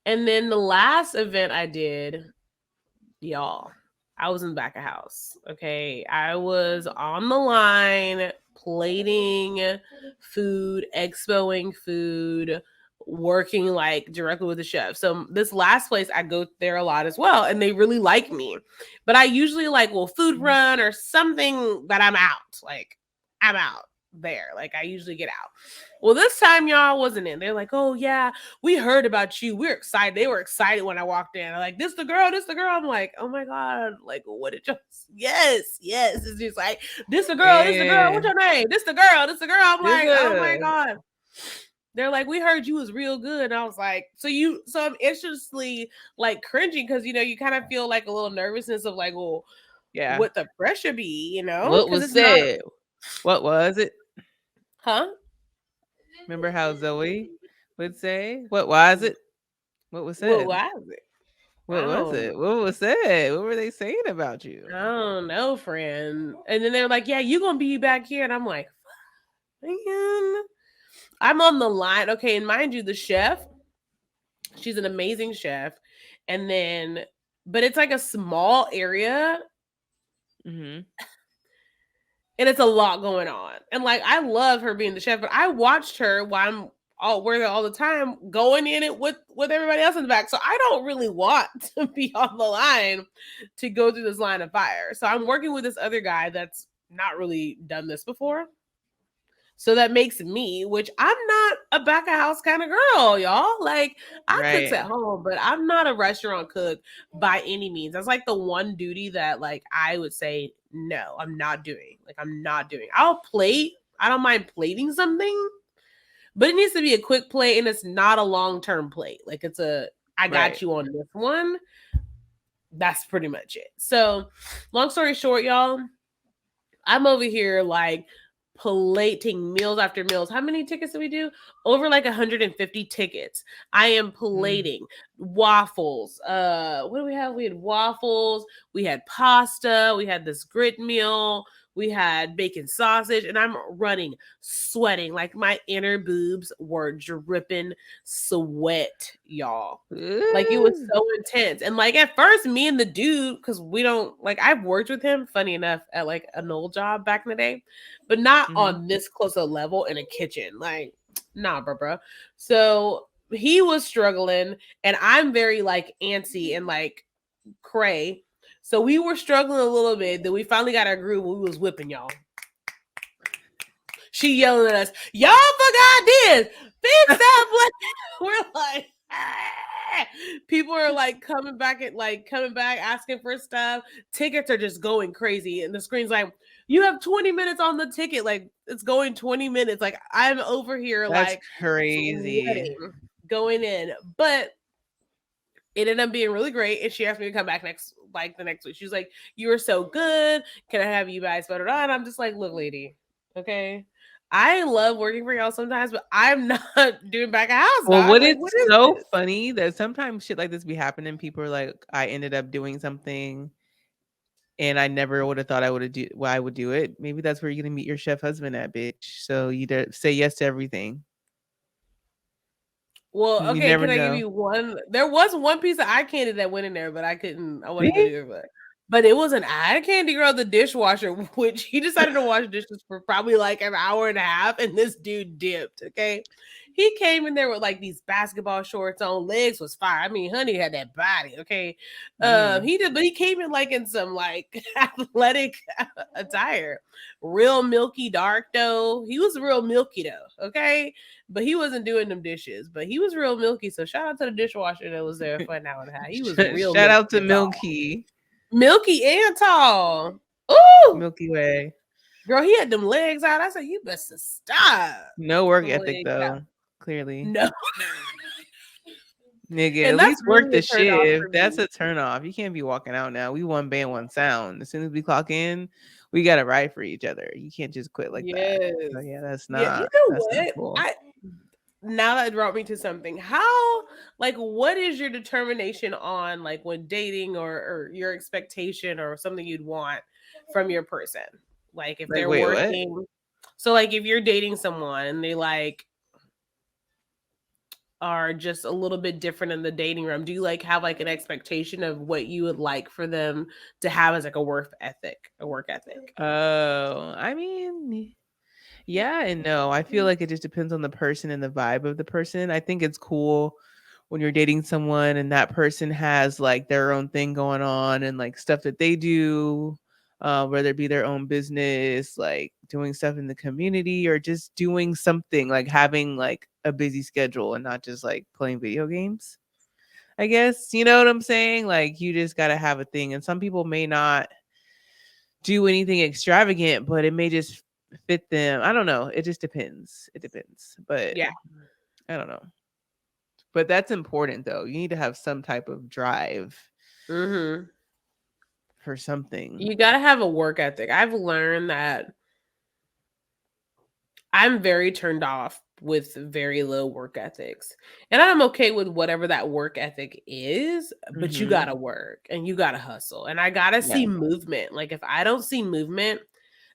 And then the last event I did, y'all, I was in the back of house. Okay. I was on the line plating food, expoing food, working like directly with the chef. So this last place I go there a lot as well, and they really like me. But I usually like will food Mhm. run or something that I'm out. Like I'm out there. Like I usually get out. Well, this time y'all wasn't in. They're like, oh yeah, we heard about you. We're excited. They were excited when I walked in. They're like, this the girl, this the girl. I'm like, oh my God. Like, what did you yes, yes. It's just like, this the girl, this the girl. Yeah. What's your name? This the girl, this the girl. I'm This like, oh my God. They're like, we heard you was real good. And I was like, so I'm instantly like cringing because you know, you kind of feel like a little nervousness of like, well, yeah. what the pressure be, you know? What Because was it's not said? What was it? huh? Remember how Zoe would say? What was it? What was What said? was it? What I was don't it? What was said? What were they saying about you? I don't know, friend. And then they're like, yeah, you gonna be back here. And I'm like, man, I'm on the line. Okay, and mind you, the chef, she's an amazing chef. And then, but it's like a small area Mm-hmm. and it's a lot going on. And like, I love her being the chef, but I watched her while I'm all working all the time going in it with everybody else in the back. So I don't really want to be on the line to go through this line of fire. So I'm working with this other guy that's not really done this before. So that makes me, which I'm not a back of house kind of girl, y'all. Like I cooks Right. at home, but I'm not a restaurant cook by any means. That's like the one duty that like I would say no, I'm not doing. Like I'm not doing. I'll plate. I don't mind plating something, but it needs to be a quick plate and it's not a long-term plate. Like it's a I got Right. you on this one. That's pretty much it. So, long story short, y'all, I'm over here like plating meals after meals. How many tickets did we do? Over like 150 tickets. I am Mm. plating waffles. What do we have? We had waffles, we had pasta, we had this grit meal, we had bacon sausage, and I'm running, sweating. Like my inner boobs were dripping sweat, y'all. Like it was Ooh. so intense. And like at first, me and the dude, because we don't like I've worked with him, funny enough, at like an old job back in the day, but not Mhm. on this close a level in a kitchen. Like, nah, bro. So he was struggling, and I'm very like antsy and like cray. So we were struggling a little bit. Then we finally got our groove. We was whipping y'all. She yelling at us, y'all forgot this. Fix that black. We're like, ah. People are like coming back asking for stuff. Tickets are just going crazy, and the screen's like, you have 20 minutes on the ticket. Like it's going 20 minutes. Like I'm over here That's like crazy. sweating going in, but it ended up being really great. And she asked me to come back the next week. She was like, you were so good. Can I have you guys better on? I'm just like, look, lady, okay. I love working for y'all sometimes, but I'm not doing back of house, Well, dog. what Like, is what is so this? funny that sometimes shit like this be happening. People are like, I ended up doing something and I never would have thought I would have do why I would do it. Maybe that's where you're gonna meet your chef husband at, bitch. So you say yes to everything. Well, You okay, never can I give know. you one? There was one piece of eye candy that went in there, but I couldn't. I wanted to See? do it, but it was an eye candy girl, the dishwasher, which he decided to wash dishes for probably like an hour and a half, and this dude dipped. Okay, he came in there with like these basketball shorts on, legs was fire. I mean, honey had that body. Okay, Mm. he did, but he came in like in some like athletic attire, real milky dark though. He was real milky though. Okay, but he wasn't doing them dishes. But he was real milky. So shout out to the dishwasher that was there for an hour and a half. He was real Shout milky out to and tall. Milky. Milky and tall. Ooh, Milky Way. girl, he had them legs out. I said, you best to stop. No work Them ethic legs out. though. Clearly. No. Nigga, And at that's least work really the a turn off for shift. That's me. a turn off. You can't be walking out now. We one band, one sound. As soon as we clock in, we gotta ride for each other. You can't just quit like that. Yes. So yeah, Yeah, you know that's not what? cool. Now that brought me to something. How, like, what is your determination on like when dating, or your expectation or something you'd want from your person? Like if Like, they're wait, what? working, so like if you're dating someone and they like are just a little bit different in the dating room, do you like have like an expectation of what you would like for them to have as like a work ethic? Oh, I mean, yeah and no. I feel like it just depends on the person and the vibe of the person. I think it's cool when you're dating someone and that person has like their own thing going on and like stuff that they do, whether it be their own business, like doing stuff in the community or just doing something like having like a busy schedule and not just like playing video games. I guess you know what I'm saying? Like you just got to have a thing. And some people may not do anything extravagant, but it may just fit them. I don't know. It just depends. It depends. But Yeah. I don't know. But that's important though. You need to have some type of drive Mm-hmm. for something. You got to have a work ethic. I've learned that I'm very turned off with very low work ethics. And I'm okay with whatever that work ethic is, but you got Mhm. to work and you got to hustle. And I got to Yeah. see movement. Like if I don't see movement,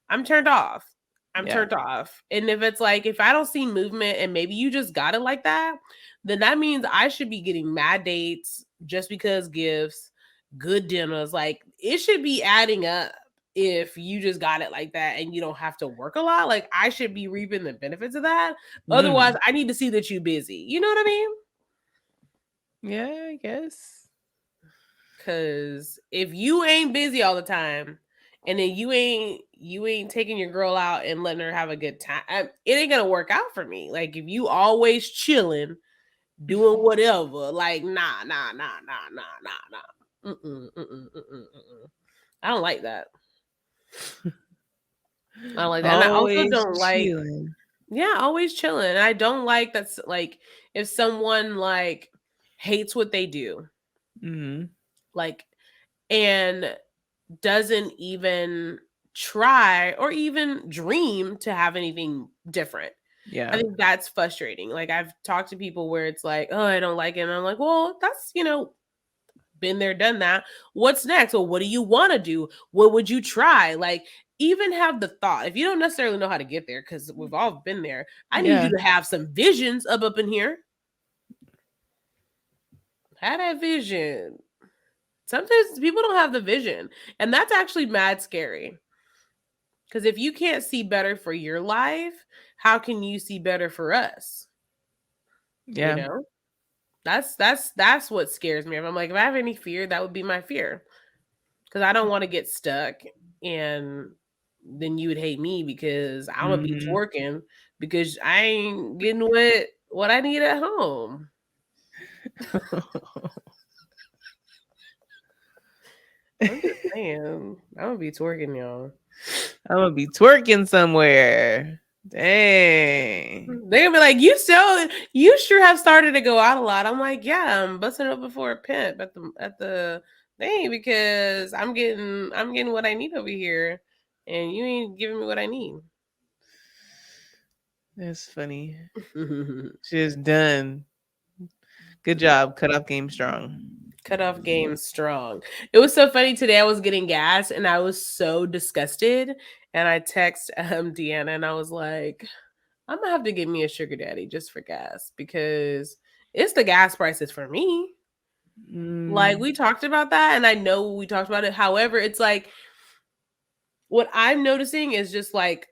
I'm turned off. I'm Yeah. turned off. And if it's like, if I don't see movement and maybe you just got it like that, then that means I should be getting mad dates just because gifts, good dinners. Like it should be adding up if you just got it like that and you don't have to work a lot. Like I should be reaping the benefits of that. Otherwise, Mm. I need to see that you busy. You know what I mean? Yeah, I guess. Cause if you ain't busy all the time, and then you ain't taking your girl out and letting her have a good time, it ain't gonna work out for me. Like if you always chilling, doing whatever, like nah. I don't like that. I don't like that, and I also Always don't like, chilling. yeah, always chilling. And I don't like that's like if someone like hates what they do, Mhm. like, and doesn't even try or even dream to have anything different. I Yeah. think that's frustrating. Like I've talked to people where it's like, oh, I don't like it. And I'm like, well, that's, been there, done that. What's next? Well, what do you want to do? What would you try? Like, even have the thought. If you don't necessarily know how to get there, because we've all been there, I need you Yeah. to have some visions up in here. Have that vision. Sometimes people don't have the vision, and that's actually mad scary. Because if you can't see better for your life, how can you see better for us? You Yeah. know, that's what scares me. If I'm like, if I have any fear, that would be my fear. Because I don't want to get stuck, and then you would hate me because I'm gonna be Mhm. twerking because I ain't getting what I need at home. I'm just saying, I'm gonna be twerking, y'all. I'm gonna be twerking somewhere. Dang. They're gonna be like, you sure have started to go out a lot. I'm like, yeah, I'm busting up before a pimp at the thing because I'm getting what I need over here, and you ain't giving me what I need. That's funny. She's done. Good job. Cut off game strong. Cutoff game strong. It was so funny today. I was getting gas and I was so disgusted. And I text Deanna and I was like, I'm gonna have to get me a sugar daddy just for gas because it's the gas prices for me. Like we talked about that, and I know we talked about it. However, it's like what I'm noticing is just like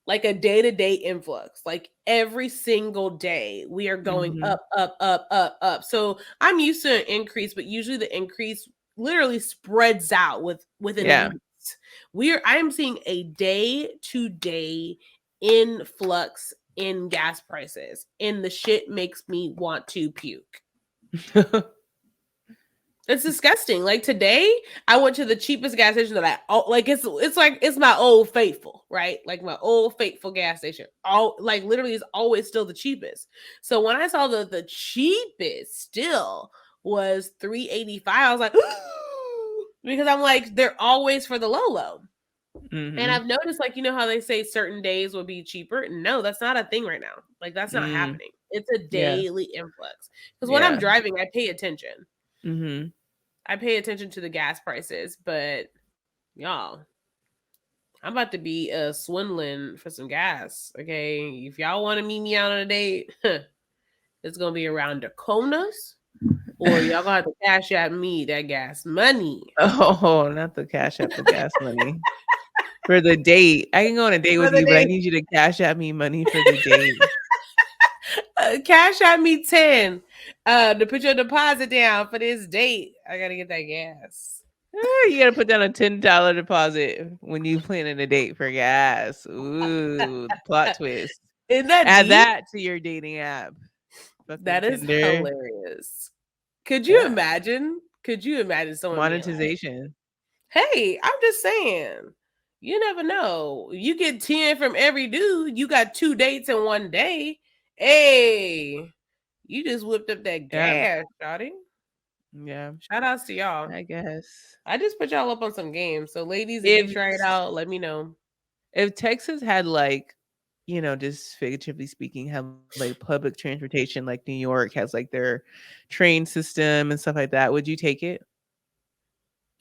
a day-to-day influx. Like every single day we are going up, up, up, up, up. So I'm used to an increase, but usually the increase literally spreads out within Yeah. weeks. I am seeing a day-to-day influx in gas prices, and the shit makes me want to puke. It's disgusting. Like today, I went to the cheapest gas station that like. It's my old faithful, right? Like my old faithful gas station. All like literally is always still the cheapest. So when I saw the cheapest still was $3.85, I was like, because I'm like they're always for the low. And I've noticed, like, you know how they say certain days will be cheaper? No, that's not a thing right now. Like that's not happening. It's a daily influx. Because when I'm driving, I pay attention. I pay attention to the gas prices, but y'all, I'm about to be swindling for some gas. Okay, if y'all want to meet me out on a date, it's gonna be around Dakotas, or y'all gonna have to cash out me that gas money. Oh, not the cash out the gas money. For the date. I can go on a date with you, but I need you to cash out me money for the date. Cash out me 10 to put your deposit down for this date. I gotta get that gas. You gotta put down a $10 deposit when you planning a date for gas. Ooh, plot twist. Isn't that Add deep? that to your dating app. That is hilarious. Could you imagine? Could you imagine someone monetization? Hey, I'm just saying. You never know. You get 10 from every dude. You got 2 dates in one day. Hey, you just whipped up that gas, shawty. Yeah. Shout outs to y'all. I guess. I just put y'all up on some games. So ladies, if you try it out, let me know. If Texas had like, just figuratively speaking, have like public transportation like New York has like their train system and stuff like that, would you take it?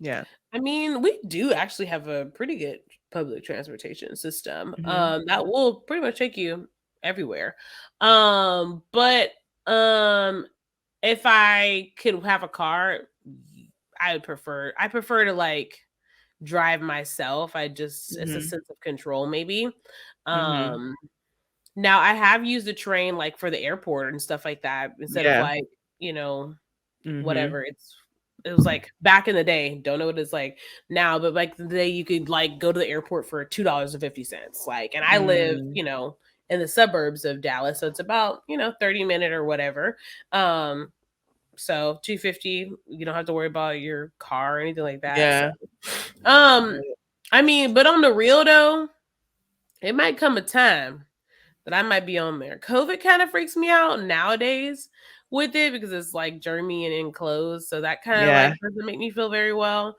Yeah. I mean, we do actually have a pretty good public transportation system. That will pretty much take you everywhere. But if I could have a car, I prefer to like drive myself. It's a sense of control maybe. Now I have used a train like for the airport and stuff like that instead of like, whatever. It was like back in the day, don't know what it's like now, but like the day you could like go to the airport for $2.50. Like, and I live, in the suburbs of Dallas, so it's about 30-minute or whatever. So $2.50, you don't have to worry about your car or anything like that. Yeah. So, I mean, but on the real though, it might come a time that I might be on there. COVID kind of freaks me out nowadays with it because it's like germy and enclosed, so that kind of like doesn't make me feel very well.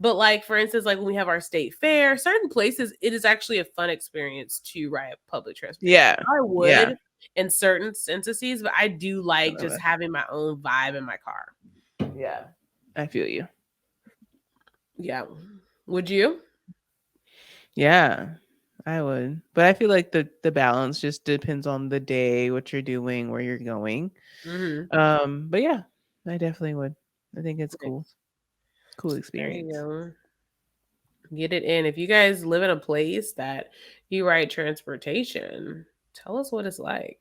But like for instance, like when we have our state fair, certain places, it is actually a fun experience to ride public transportation. Yeah, I would in certain instances, but I do like just having my own vibe in my car. Yeah, I feel you. Yeah, would you? Yeah, I would, but I feel like the balance just depends on the day, what you're doing, where you're going. But yeah, I definitely would. I think it's cool. Cool experience. Get it in. If you guys live in a place that you ride transportation, tell us what it's like.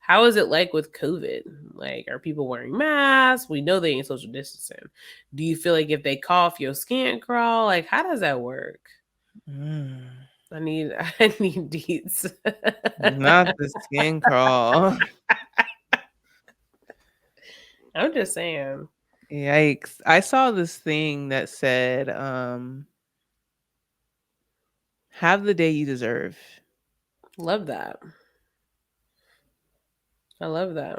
How is it like with COVID? Like, are people wearing masks? We know they ain't social distancing. Do you feel like if they cough, your skin crawl? Like, how does that work? I need deets. Not the skin crawl. I'm just saying. Yikes. I saw this thing that said, have the day you deserve. Love that. I love that.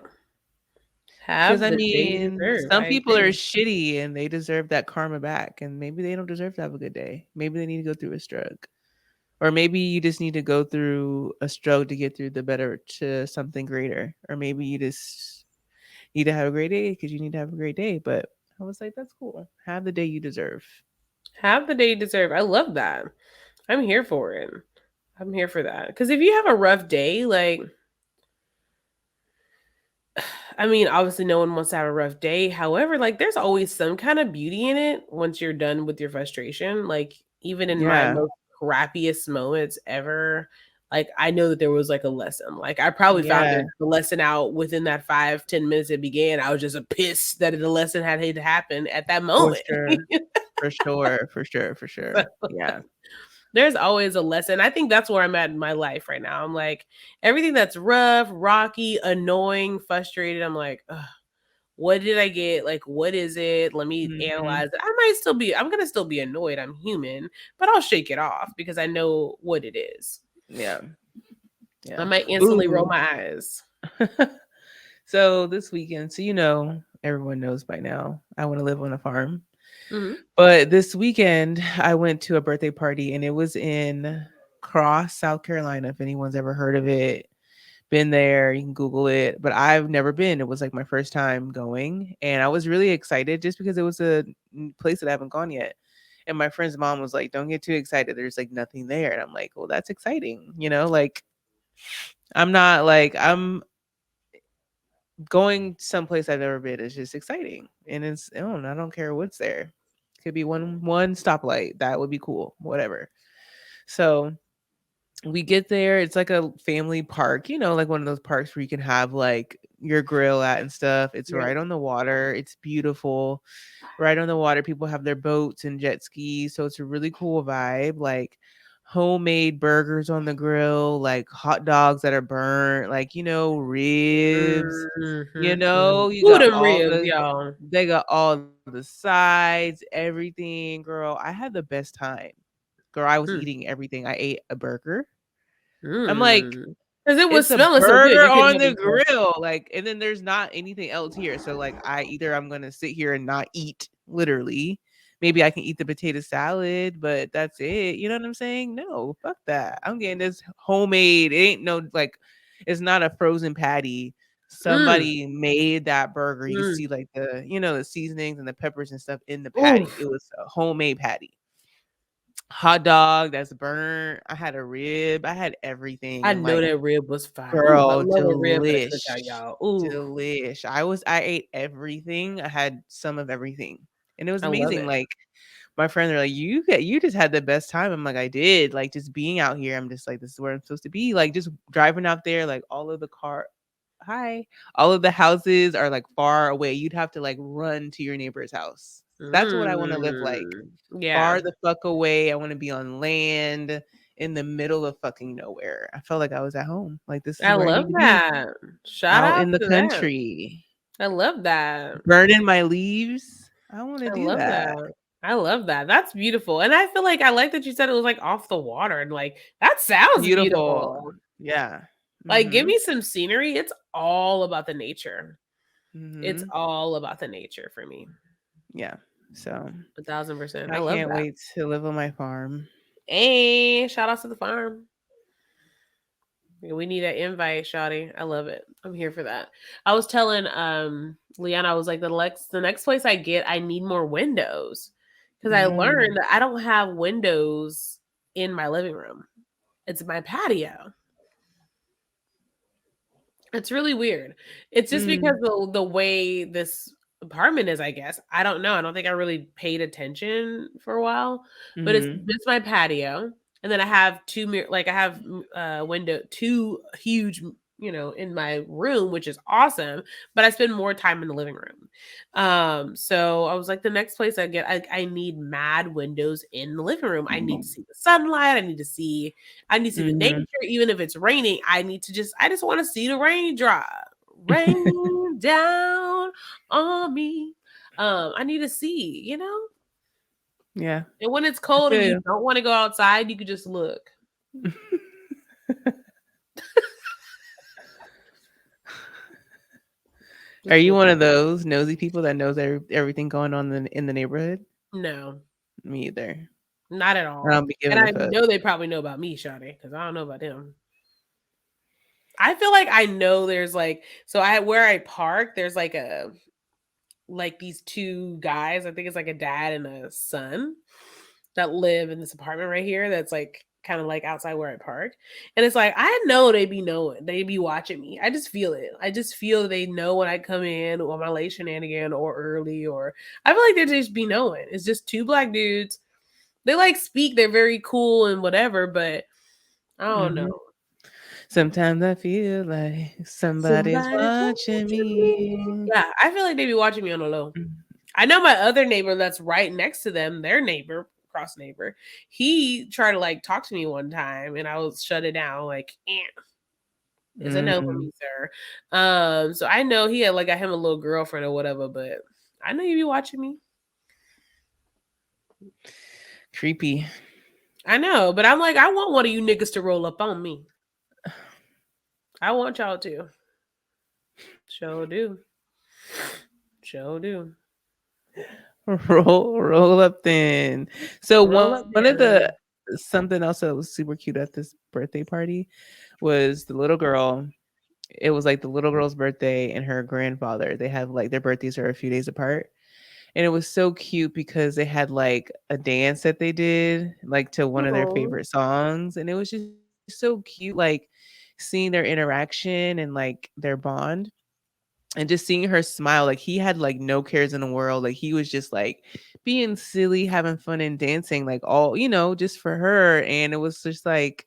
Because I mean, some people are shitty and they deserve that karma back, and maybe they don't deserve to have a good day. Maybe they need to go through a stroke, Or maybe you just need to go through a struggle to get through the better to something greater. Or maybe you just need to have a great day because you need to have a great day. But I was like, that's cool. Have the day you deserve. Have the day you deserve. I love that. I'm here for it. I'm here for that. Because if you have a rough day, like, I mean, obviously, no one wants to have a rough day. However, like, there's always some kind of beauty in it once you're done with your frustration. Like, even in my Yeah. most crappiest moments ever, like, I know that there was like a lesson. Like, I probably found Yeah. the lesson out within that 5-10 minutes it began. I was just a pissed that the lesson had to happen at that For moment. sure. For sure. For sure. For sure. So, Yeah. there's always a lesson. I think that's where I'm at in my life right now. I'm like, everything that's rough, rocky, annoying, frustrated, I'm like, ugh, what did I get? Like, what is it? Let me Hmm. analyze it. I'm gonna still be annoyed. I'm human, but I'll shake it off because I know what it is. Yeah. I Yeah. might instantly roll Ooh. my eyes. So this weekend, so everyone knows by now, I want to live on a farm. Hmm. But this weekend, I went to a birthday party and it was in Cross, South Carolina. If anyone's ever heard of it, been there, you can Google it. But I've never been. It was like my first time going. And I was really excited just because it was a place that I haven't gone yet. And my friend's mom was like, don't get too excited. There's like nothing there. And I'm like, well, that's exciting. Like I'm going someplace I've never been is just exciting. And I don't care what's there. Could be one stoplight. That would be cool. Whatever. So we get there. It's like a family park, like one of those parks where you can have like your grill at and stuff. It's Yeah. right on the water. It's beautiful. Right on the water. People have their boats and jet skis. So it's a really cool vibe. Like homemade burgers on the grill, like hot dogs that are burnt, like, ribs, Mm-hmm. you Who got them all ribs, the y'all? they got all the sides, everything, girl. I had the best time. Girl, I was Mm. eating everything. I ate a burger. I'm like, Mm. Because it was it's a smelling so good, burger you couldn't on help the yourself. grill. Like, and then there's not anything else here. So like I'm gonna sit here and not eat, literally. Maybe I can eat the potato salad, but that's it. You know what I'm saying? No, fuck that. I'm getting this homemade. It ain't no like it's not a frozen patty. Mm. Somebody made that burger. You can Mm. see like the seasonings and the peppers and stuff in the patty. It Oof. was a homemade patty. Hot dog that's burnt. I had a rib. I had everything. I And know like, that rib was fire. Ooh, I girl, love a rib at a cookout, delish. y'all. Ooh, Delish. I ate everything. I had some of everything. And it was I love amazing. it. Like my friends are like, you just had the best time. I'm like, I did. Like just being out here, I'm just like, this is where I'm supposed to be. Like just driving out there, like all of the houses are like far away. You'd have to like run to your neighbor's house. That's what I want to live like. Mm. Yeah, Far the fuck away. I want to be on land in the middle of fucking nowhere. I felt like I was at home. Like this is I where I love need to be, that. Shout out out in the to that. country, I love that. burning my leaves. I want to I do love that. that. I love that. That's beautiful. And I feel like I like that you said it was like off the water and like that sounds Beautiful. beautiful. Yeah. Like give Mhm. me some scenery. It's all about the nature. It's Mhm. all about the nature for me. Yeah. So 1,000%. I I love can't that. wait to live on my farm. Hey, shout outs to the farm. Yeah, we need an invite, Shotty. I love it. I'm here for that. I was telling Leanna, I was like, the next place I get, I need more windows. Because I Mm. learned that I don't have windows in my living room. It's my patio. It's really weird. It's just because Mm. the way this apartment is, I guess. I don't know. I don't think I really paid attention for a while, but it's Mhm. just my patio. And then I have I have two huge, in my room, which is awesome, but I spend more time in the living room. So I was like, the next place I get, I need mad windows in the living room. I need to see the sunlight. I need to see the nature, Mhm. even if it's raining. I just want to see the raindrop rain down on me. I need to see. Yeah. And when it's I cold and feel you you. don't want to go outside, you could just look. Are Just you look. one of those nosy people that knows everything going on in the neighborhood? No, Me either. Not at I all. don't be And giving a I fuck. know they probably know about me, Shawty, because I don't know about them. I feel like I know there's like so I where I park, there's like a like these two guys, I think it's like a dad and a son that live in this apartment right here that's like kind of like outside where I park. And it's like I know they be knowing, they be watching me. I just feel it. I just feel they know when I come in or my late shenanigan or early or I feel like they just be knowing. It's just two black dudes. They like speak, they're very cool and whatever, but I don't Hmm. know. Sometimes I feel like somebody's Somebody's watching watching me. me. Yeah, I feel like they be watching me on the low. Mm. I know my other neighbor that's right next to them, their neighbor, cross neighbor, he tried to like talk to me one time and I was shut it down, like, it's a no for Mm. me, sir. So I know he had like got him a little girlfriend or whatever, but I know you be watching me. Creepy. I know, but I'm like, I want one of you niggas to roll up on me. I want y'all to. Sure do. Sure do. Roll up then. So Roll up one of the then. something else that was super cute at this birthday party was the little girl. It was like the little girl's birthday and her grandfather. They have like their birthdays are a few days apart. And it was so cute because they had like a dance that they did like to one of their Oh. favorite songs. And it was just so cute, like seeing their interaction and like their bond and just seeing her smile. Like he had like no cares in the world. Like he was just like being silly, having fun and dancing, like all, just for her. And it was just like,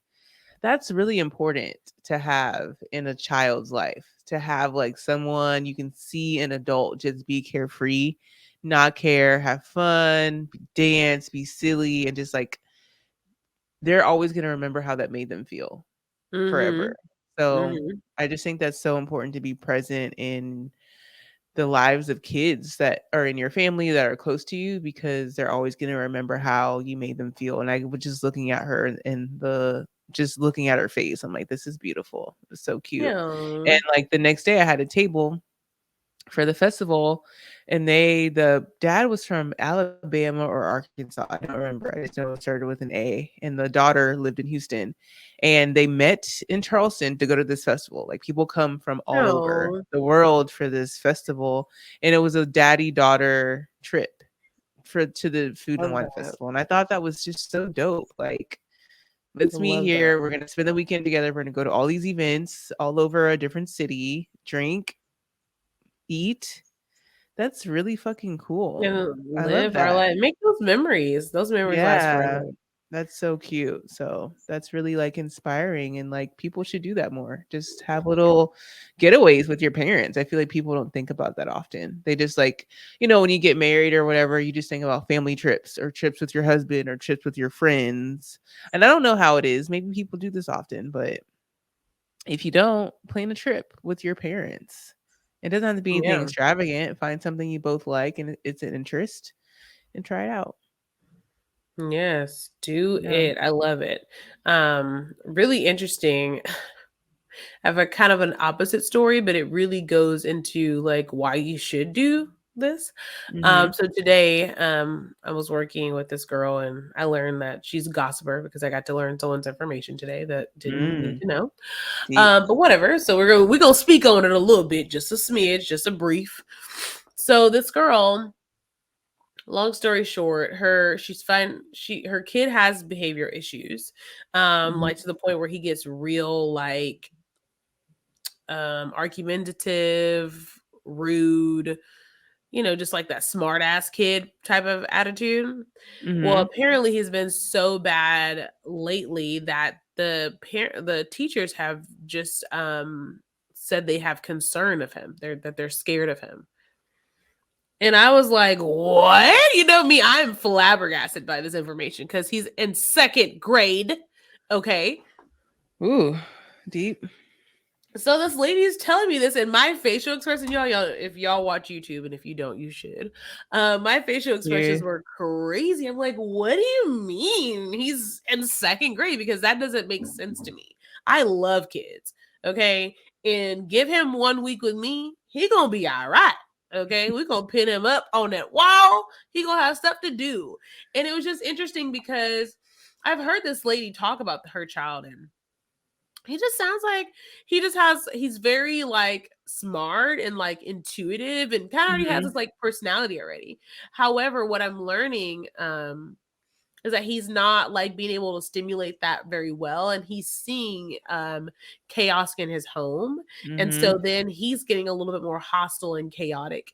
that's really important to have in a child's life, to have like someone you can see an adult just be carefree, not care, have fun, dance, be silly, and just like they're always going to remember how that made them feel Mm-hmm. forever. So Mm-hmm. I just think that's so important to be present in the lives of kids that are in your family that are close to you, because they're always going to remember how you made them feel. And I was just looking at her and the just looking at her face, I'm like, this is beautiful. It's so cute. Yeah. And like the next day I had a table for the festival, and the dad was from Alabama or Arkansas, I don't remember, I just know it started with an A, and the daughter lived in Houston, and they met in Charleston to go to this festival. Like people come from all over No. the world for this festival, and it was a daddy daughter trip to the food and Love wine that. festival. And I thought that was just so dope. Like, let's meet Love that. here, we're gonna spend the weekend together, we're gonna go to all these events all over a different city, drink, eat. That's really fucking cool. And I love live our that. life. Make those memories. Those memories last Yeah. forever. That's so cute. So that's really like inspiring, and like people should do that more. Just have little getaways with your parents. I feel like people don't think about that often. They just like, when you get married or whatever, you just think about family trips or trips with your husband or trips with your friends. And I don't know how it is. Maybe people do this often, but if you don't, plan a trip with your parents. It doesn't have to be anything Yeah. extravagant. Find something you both like and it's an interest and try it out. Yes. Do Yeah. it. I love it. Really interesting. I have a kind of an opposite story, but it really goes into like why you should do this. Mhm. So today, I was working with this girl and I learned that she's a gossiper because I got to learn someone's information today that didn't need Mm. to know. Deep. But whatever. So we're gonna speak on it a little bit, just a smidge, just a brief. So this girl, long story short, she's fine. Her kid has behavior issues, Mhm. like to the point where he gets real like argumentative, rude, just like that smart ass kid type of attitude. Well, Mhm. apparently he's been so bad lately that the teachers have just said they have concern of him. They're scared of him. And I was like, "What?" You know me, I'm flabbergasted by this information cuz he's in second grade. Okay? Ooh, deep. So this lady is telling me this, and my facial expression, y'all, if y'all watch YouTube, and if you don't, you should. My facial Yeah. expressions were crazy. I'm like, what do you mean he's in second grade? Because that doesn't make sense to me. I love kids, okay, and give him 1 week with me, he gonna be all right. Okay, we're gonna pin him up on that wall. He gonna have stuff to do. And it was just interesting because I've heard this lady talk about her child, and he just sounds like he's very like smart and like intuitive and kind of already has Mhm. this like personality already. However, what I'm learning is that he's not like being able to stimulate that very well, and he's seeing chaos in his home, and so Mhm. then he's getting a little bit more hostile and chaotic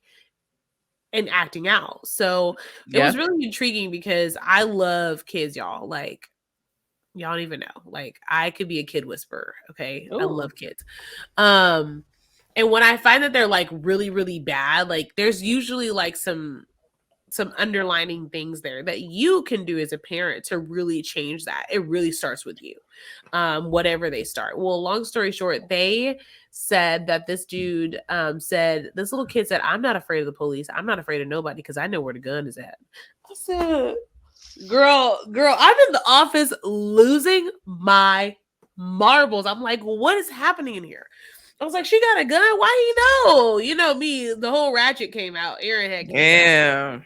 and acting out. So it was Yeah. really intriguing because I love kids, y'all. Like, y'all don't even know. Like, I could be a kid whisperer. Okay, I Oh. love kids. Um, and when I find that they're like really, really bad, like there's usually like some underlining things there that you can do as a parent to really change that. It really starts with you. Whatever they start. Well, long story short, they said that this dude said this little kid said, "I'm not afraid of the police. I'm not afraid of nobody because I know where the gun is at." I said, girl, I'm in the office losing my marbles. I'm like, what is happening in here? I was like, she got a gun. Why you know? You know me. The whole ratchet came out. Erin had came out. Yeah.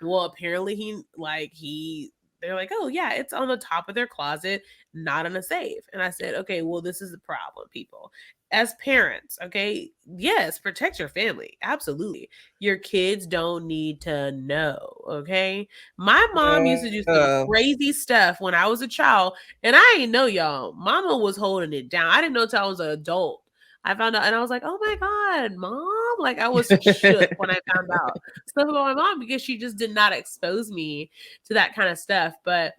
Well, apparently they're like, oh yeah, it's on the top of their closet, not in a safe. And I said, okay, well, this is the problem, people. As parents, okay, yes, protect your family. Absolutely. Your kids don't need to know, okay? My mom used to do some Uh, crazy stuff when I was a child, and I didn't know, y'all. Mama was holding it down. I didn't know till I was an adult. I found out, and I was like, oh my God, mom. Like, I was shook when I found out stuff about my mom because she just did not expose me to that kind of stuff. But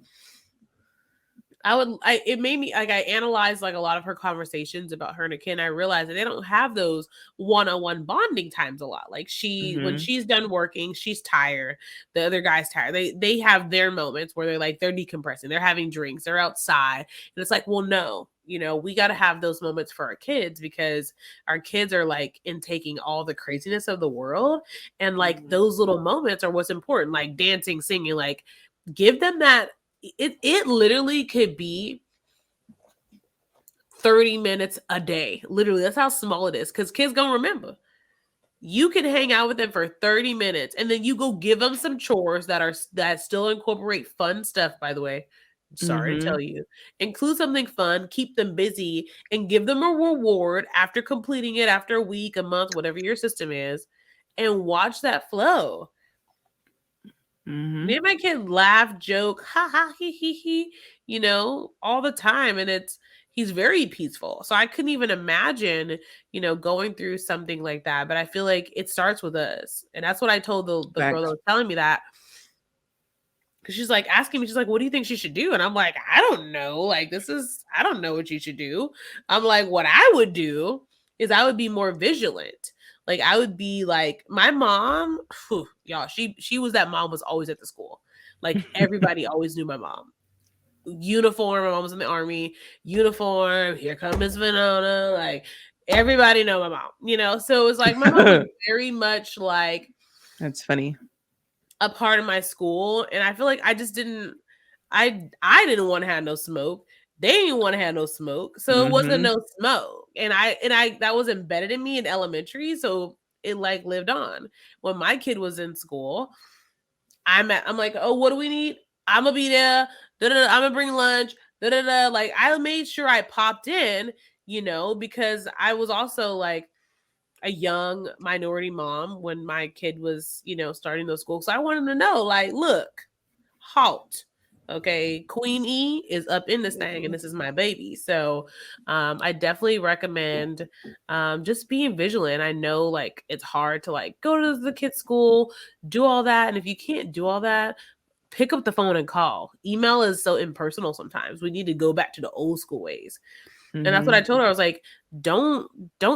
it made me like, I analyzed like a lot of her conversations about her and a kid, and I realized that they don't have those one-on-one bonding times a lot. Like, when mhm. she's done working, she's tired, the other guy's tired. They have their moments where they're decompressing, they're having drinks, they're outside, and it's like, well, no, we got to have those moments for our kids because our kids are like intaking all the craziness of the world, and like Mhm. those little moments are what's important, like dancing, singing, like give them that. It literally could be 30 minutes a day. Literally, that's how small it is. Because kids gonna remember. You can hang out with them for 30 minutes and then you go give them some chores that still incorporate fun stuff, by the way. Sorry to Mhm. tell you. Include something fun, keep them busy, and give them a reward after completing it after a week, a month, whatever your system is, and watch that flow. Me Mhm. and my kid laugh, joke, ha ha, he, all the time. And he's very peaceful. So I couldn't even imagine, going through something like that. But I feel like it starts with us. And that's what I told the girl that Facts. was telling me that. Cause she's like asking me, she's like, what do you think she should do? And I'm like, I don't know. Like, I don't know what you should do. I'm like, what I would do is I would be more vigilant. Like, I would be like, my mom, y'all, she was that mom was always at the school. Like, everybody always knew my mom. Uniform, my mom was in the army, uniform, here comes Miss Venona. Like, everybody know my mom. So it was like, my mom was very much like, That's funny. a part of my school, and I feel like I just didn't I didn't want to have no smoke. They didn't want to have no smoke. So it wasn't Mhm. no smoke. And I that was embedded in me in elementary, so it like lived on. When my kid was in school, I'm like, "Oh, what do we need? I'm gonna be there. I'm gonna bring lunch." Like, I made sure I popped in, because I was also like a young minority mom when my kid was, starting those schools. So I want him to know, like, look, halt. Okay, Queen E is up in this thing, and this is my baby. So I definitely recommend just being vigilant. I know like it's hard to like go to the kids' school, do all that. And if you can't do all that, pick up the phone and call. Email is so impersonal sometimes. We need to go back to the old school ways. And that's what I Mhm. told her. I was like, don't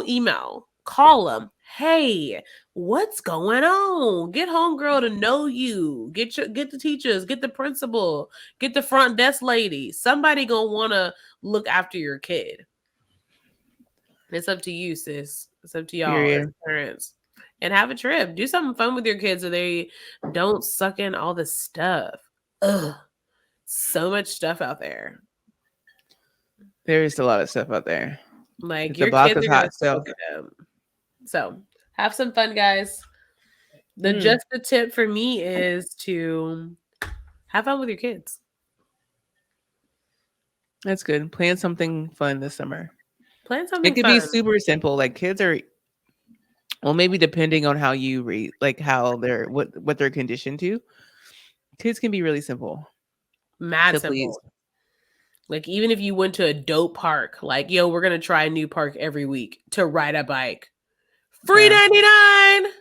email. Call them. Hey, what's going on? Get homegirl to know you. Get the teachers, get the principal, get the front desk lady. Somebody gonna wanna look after your kid. It's up to you, sis. It's up to y'all as Period. parents. And have a trip. Do something fun with your kids so they don't suck in all the stuff. Ugh. So much stuff out there. There is a lot of stuff out there. Like, It's a your block kids of are gonna hot stuff. soak it up. So Have some fun, guys. Mm, Just the tip for me is to have fun with your kids. that's good. Plan something fun this summer. Plan It something could be fun. super simple. Like kids are, well, maybe depending on how you read, like how they're what they're conditioned to. Kids can be really simple Mad to please. simple. Like even if you went to a dope park, like yo, we're gonna try a new park every week to ride a bike. Free Yeah. 99.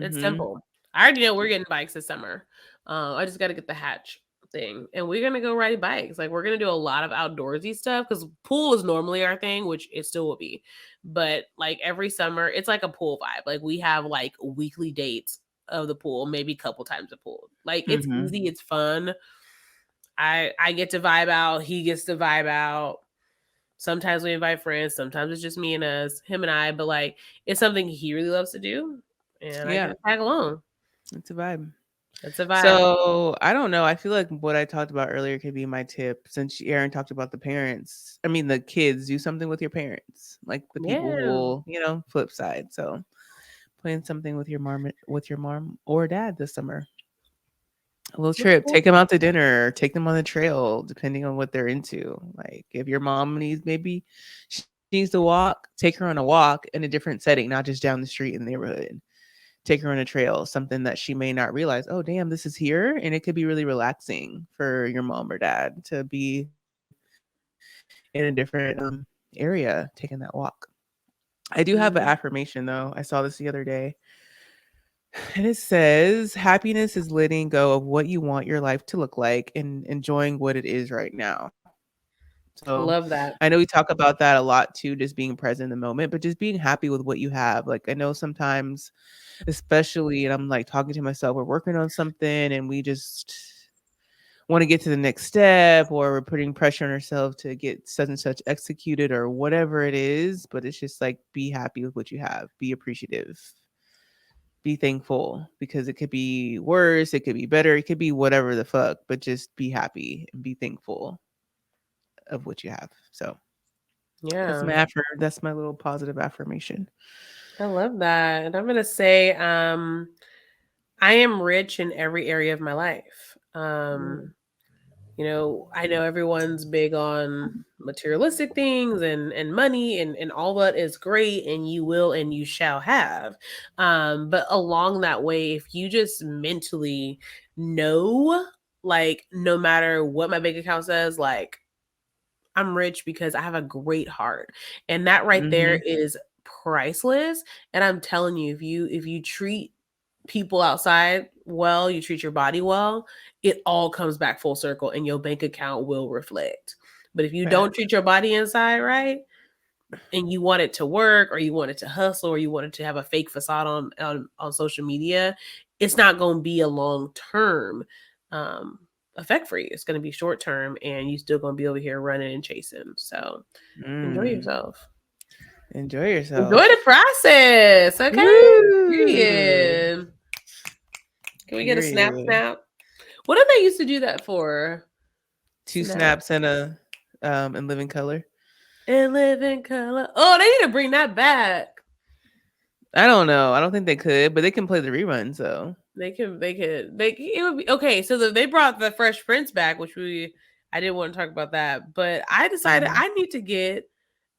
It's Mm-hmm. simple. I already know we're getting bikes this summer. I just got to get the hatch thing, and we're gonna go ride bikes. Like we're gonna do a lot of outdoorsy stuff because pool is normally our thing, which it still will be. But like every summer, it's like a pool vibe. Like we have like weekly dates of the pool, maybe a couple times a pool. Like it's Mm-hmm. easy, it's fun. I get to vibe out. He gets to vibe out. Sometimes we invite friends. Sometimes it's just me and us, him and I. But like it's something he really loves to do, and I get Yeah, to tag along. it's a vibe. It's a vibe. So I don't know. I feel like what I talked about earlier could be my tip since Aaron talked about the parents. I mean, the kids do something with your parents, like the people who Yeah. will, flip side. So plan something with your mom or dad this summer. A little That's trip. cool. Take them out to dinner. Take them on the trail, depending on what they're into. Like if your mom needs maybe she needs to walk, take her on a walk in a different setting, not just down the street in the neighborhood. Take her on a trail, something that she may not realize. Oh, damn, this is here, and it could be really relaxing for your mom or dad to be in a different area taking that walk. I do have an Mhm. affirmation though. I saw this the other day. And it says, happiness is letting go of what you want your life to look like and enjoying what it is right now. So Love I that. know we talk about that a lot too, just being present in the moment, but just being happy with what you have. Like I know sometimes, especially, and I'm like talking to myself, we're working on something and we just want to get to the next step, or we're putting pressure on ourselves to get such and such executed or whatever it is. But it's just like be happy with what you have, be appreciative, be thankful, because it could be worse, it could be better, it could be whatever the fuck, but just be happy and be thankful of what you have. So Yeah. that's my little positive affirmation. I love that. And I'm gonna say, I am rich in every area of my life. Mm. I know everyone's big on materialistic things and money and all that is great and you will and you shall have. But along that way, if you just mentally know, like no matter what my bank account says, like I'm rich because I have a great heart. And that right there Mhm. is priceless. And I'm telling you, if you treat people outside well, you treat your body well, it all comes back full circle and your bank account will reflect. But if you don't Facts. treat your body inside right and you want it to work or you want it to hustle or you want it to have a fake facade on social media, it's not going to be a long term um effect for you. It's going to be short term and you still going to be over here running and chasing. So enjoy Mm. yourself. Enjoy Enjoy yourself. the process. Okay. Woo! Period. Can we get a snap Period. snap? What did they used to do that for? Two Snap snaps and a in living color. and live in color. Oh, they need to bring that back. I don't know. I don't think they could, but they can play the reruns though. It would be okay. So they brought the Fresh Prince back, I didn't want to talk about that, but I decided Mhm. I need to get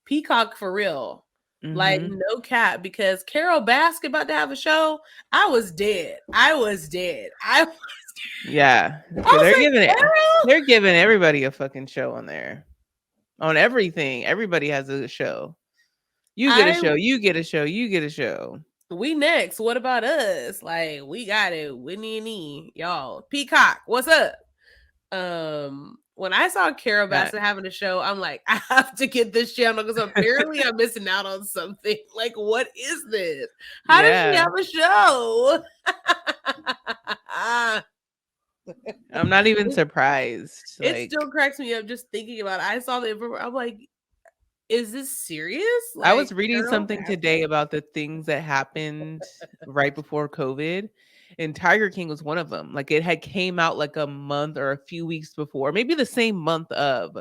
Peacock for real. Like Mhm. no cap, because Carol Baskin about to have a show. I was dead. I was dead. Yeah. I was They're like, giving it. Carol. They're giving everybody a fucking show on there. On everything. Everybody has a show. You get a I show. You get a show. You get a show. We next. What about us? Like we got it. Whitney and E, y'all. Peacock, what's up? When I saw Carol Yeah. Baskin having a show, I'm like, I have to get this channel because apparently I'm missing out on something. Like, what is this? How does she Yeah. have a show? I'm not even it, surprised. it Like still cracks me up just thinking about it. I saw the information. I'm like, is this serious? I Like was reading Carol something today Baskin. about the things that happened right before COVID, and Tiger King was one of them. Like it had came out like a month or a few weeks before, maybe the same month of.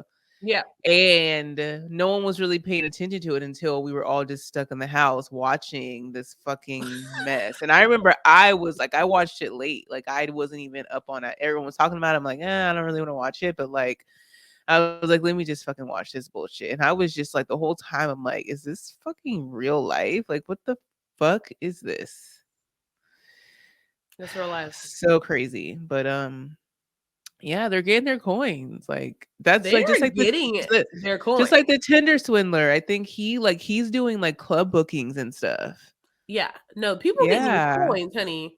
Yeah. And no one was really paying attention to it until we were all just stuck in the house watching this fucking mess. And I remember I watched it late. Like I wasn't even up on it. Everyone was talking about it. I'm like, I don't really want to watch it. But like, I was like, let me just fucking watch this bullshit. And I was just like, the whole time, I'm like, is this fucking real life? Like, what the fuck is this? That's real life. So crazy. But yeah, they're getting their coins. Like that's They like are getting their coins. just like the Tinder swindler. I think he's doing like club bookings and stuff. Yeah. No, people getting these coins, honey.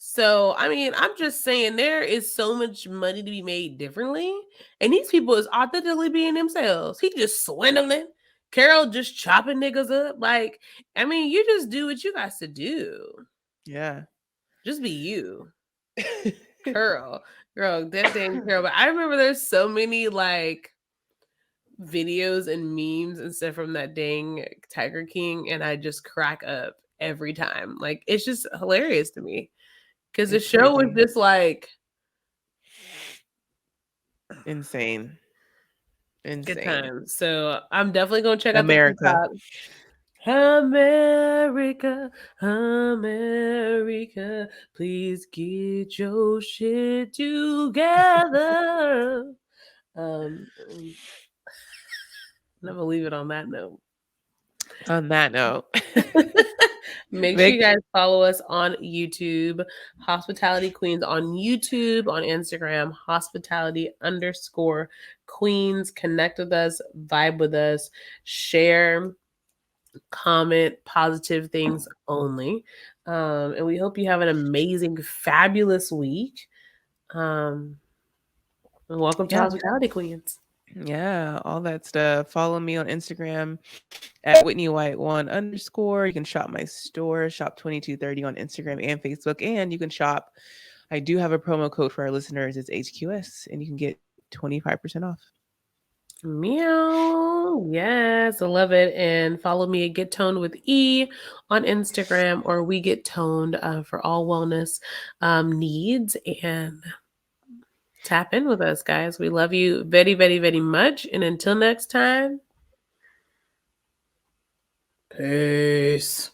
So, I mean, I'm just saying there is so much money to be made differently. And these people is authentically being themselves. He just swindling. Carol just chopping niggas up. Like, I mean, you just do what you got to do. Yeah. Just be you. Girl, that damn Carol. But I remember there's so many like videos and memes and stuff from that dang Tiger King, and I just crack up every time. Like, it's just hilarious to me. Because the show was just like insane. Good time. So I'm definitely gonna check out America. America, America, please get your shit together. I'm gonna leave it on that note. On that note. Make sure you guys follow us on YouTube, Hospitality Queens on YouTube, on Instagram, hospitality_queens. Connect with us, vibe with us, share, comment positive things only. And we hope you have an amazing, fabulous week. And welcome to Hospitality Queens. Yeah, all that stuff. Follow me on Instagram at WhitneyWhite1_. You can shop my store, shop 2230 on Instagram and Facebook. And you can shop. I do have a promo code for our listeners. It's HQS, and you can get 25% off. Meow. Yes, I love it. And follow me at Get Toned with E on Instagram, or We Get Toned for all wellness needs. And tap in with us, guys. We love you very, very, very much. And until next time, peace.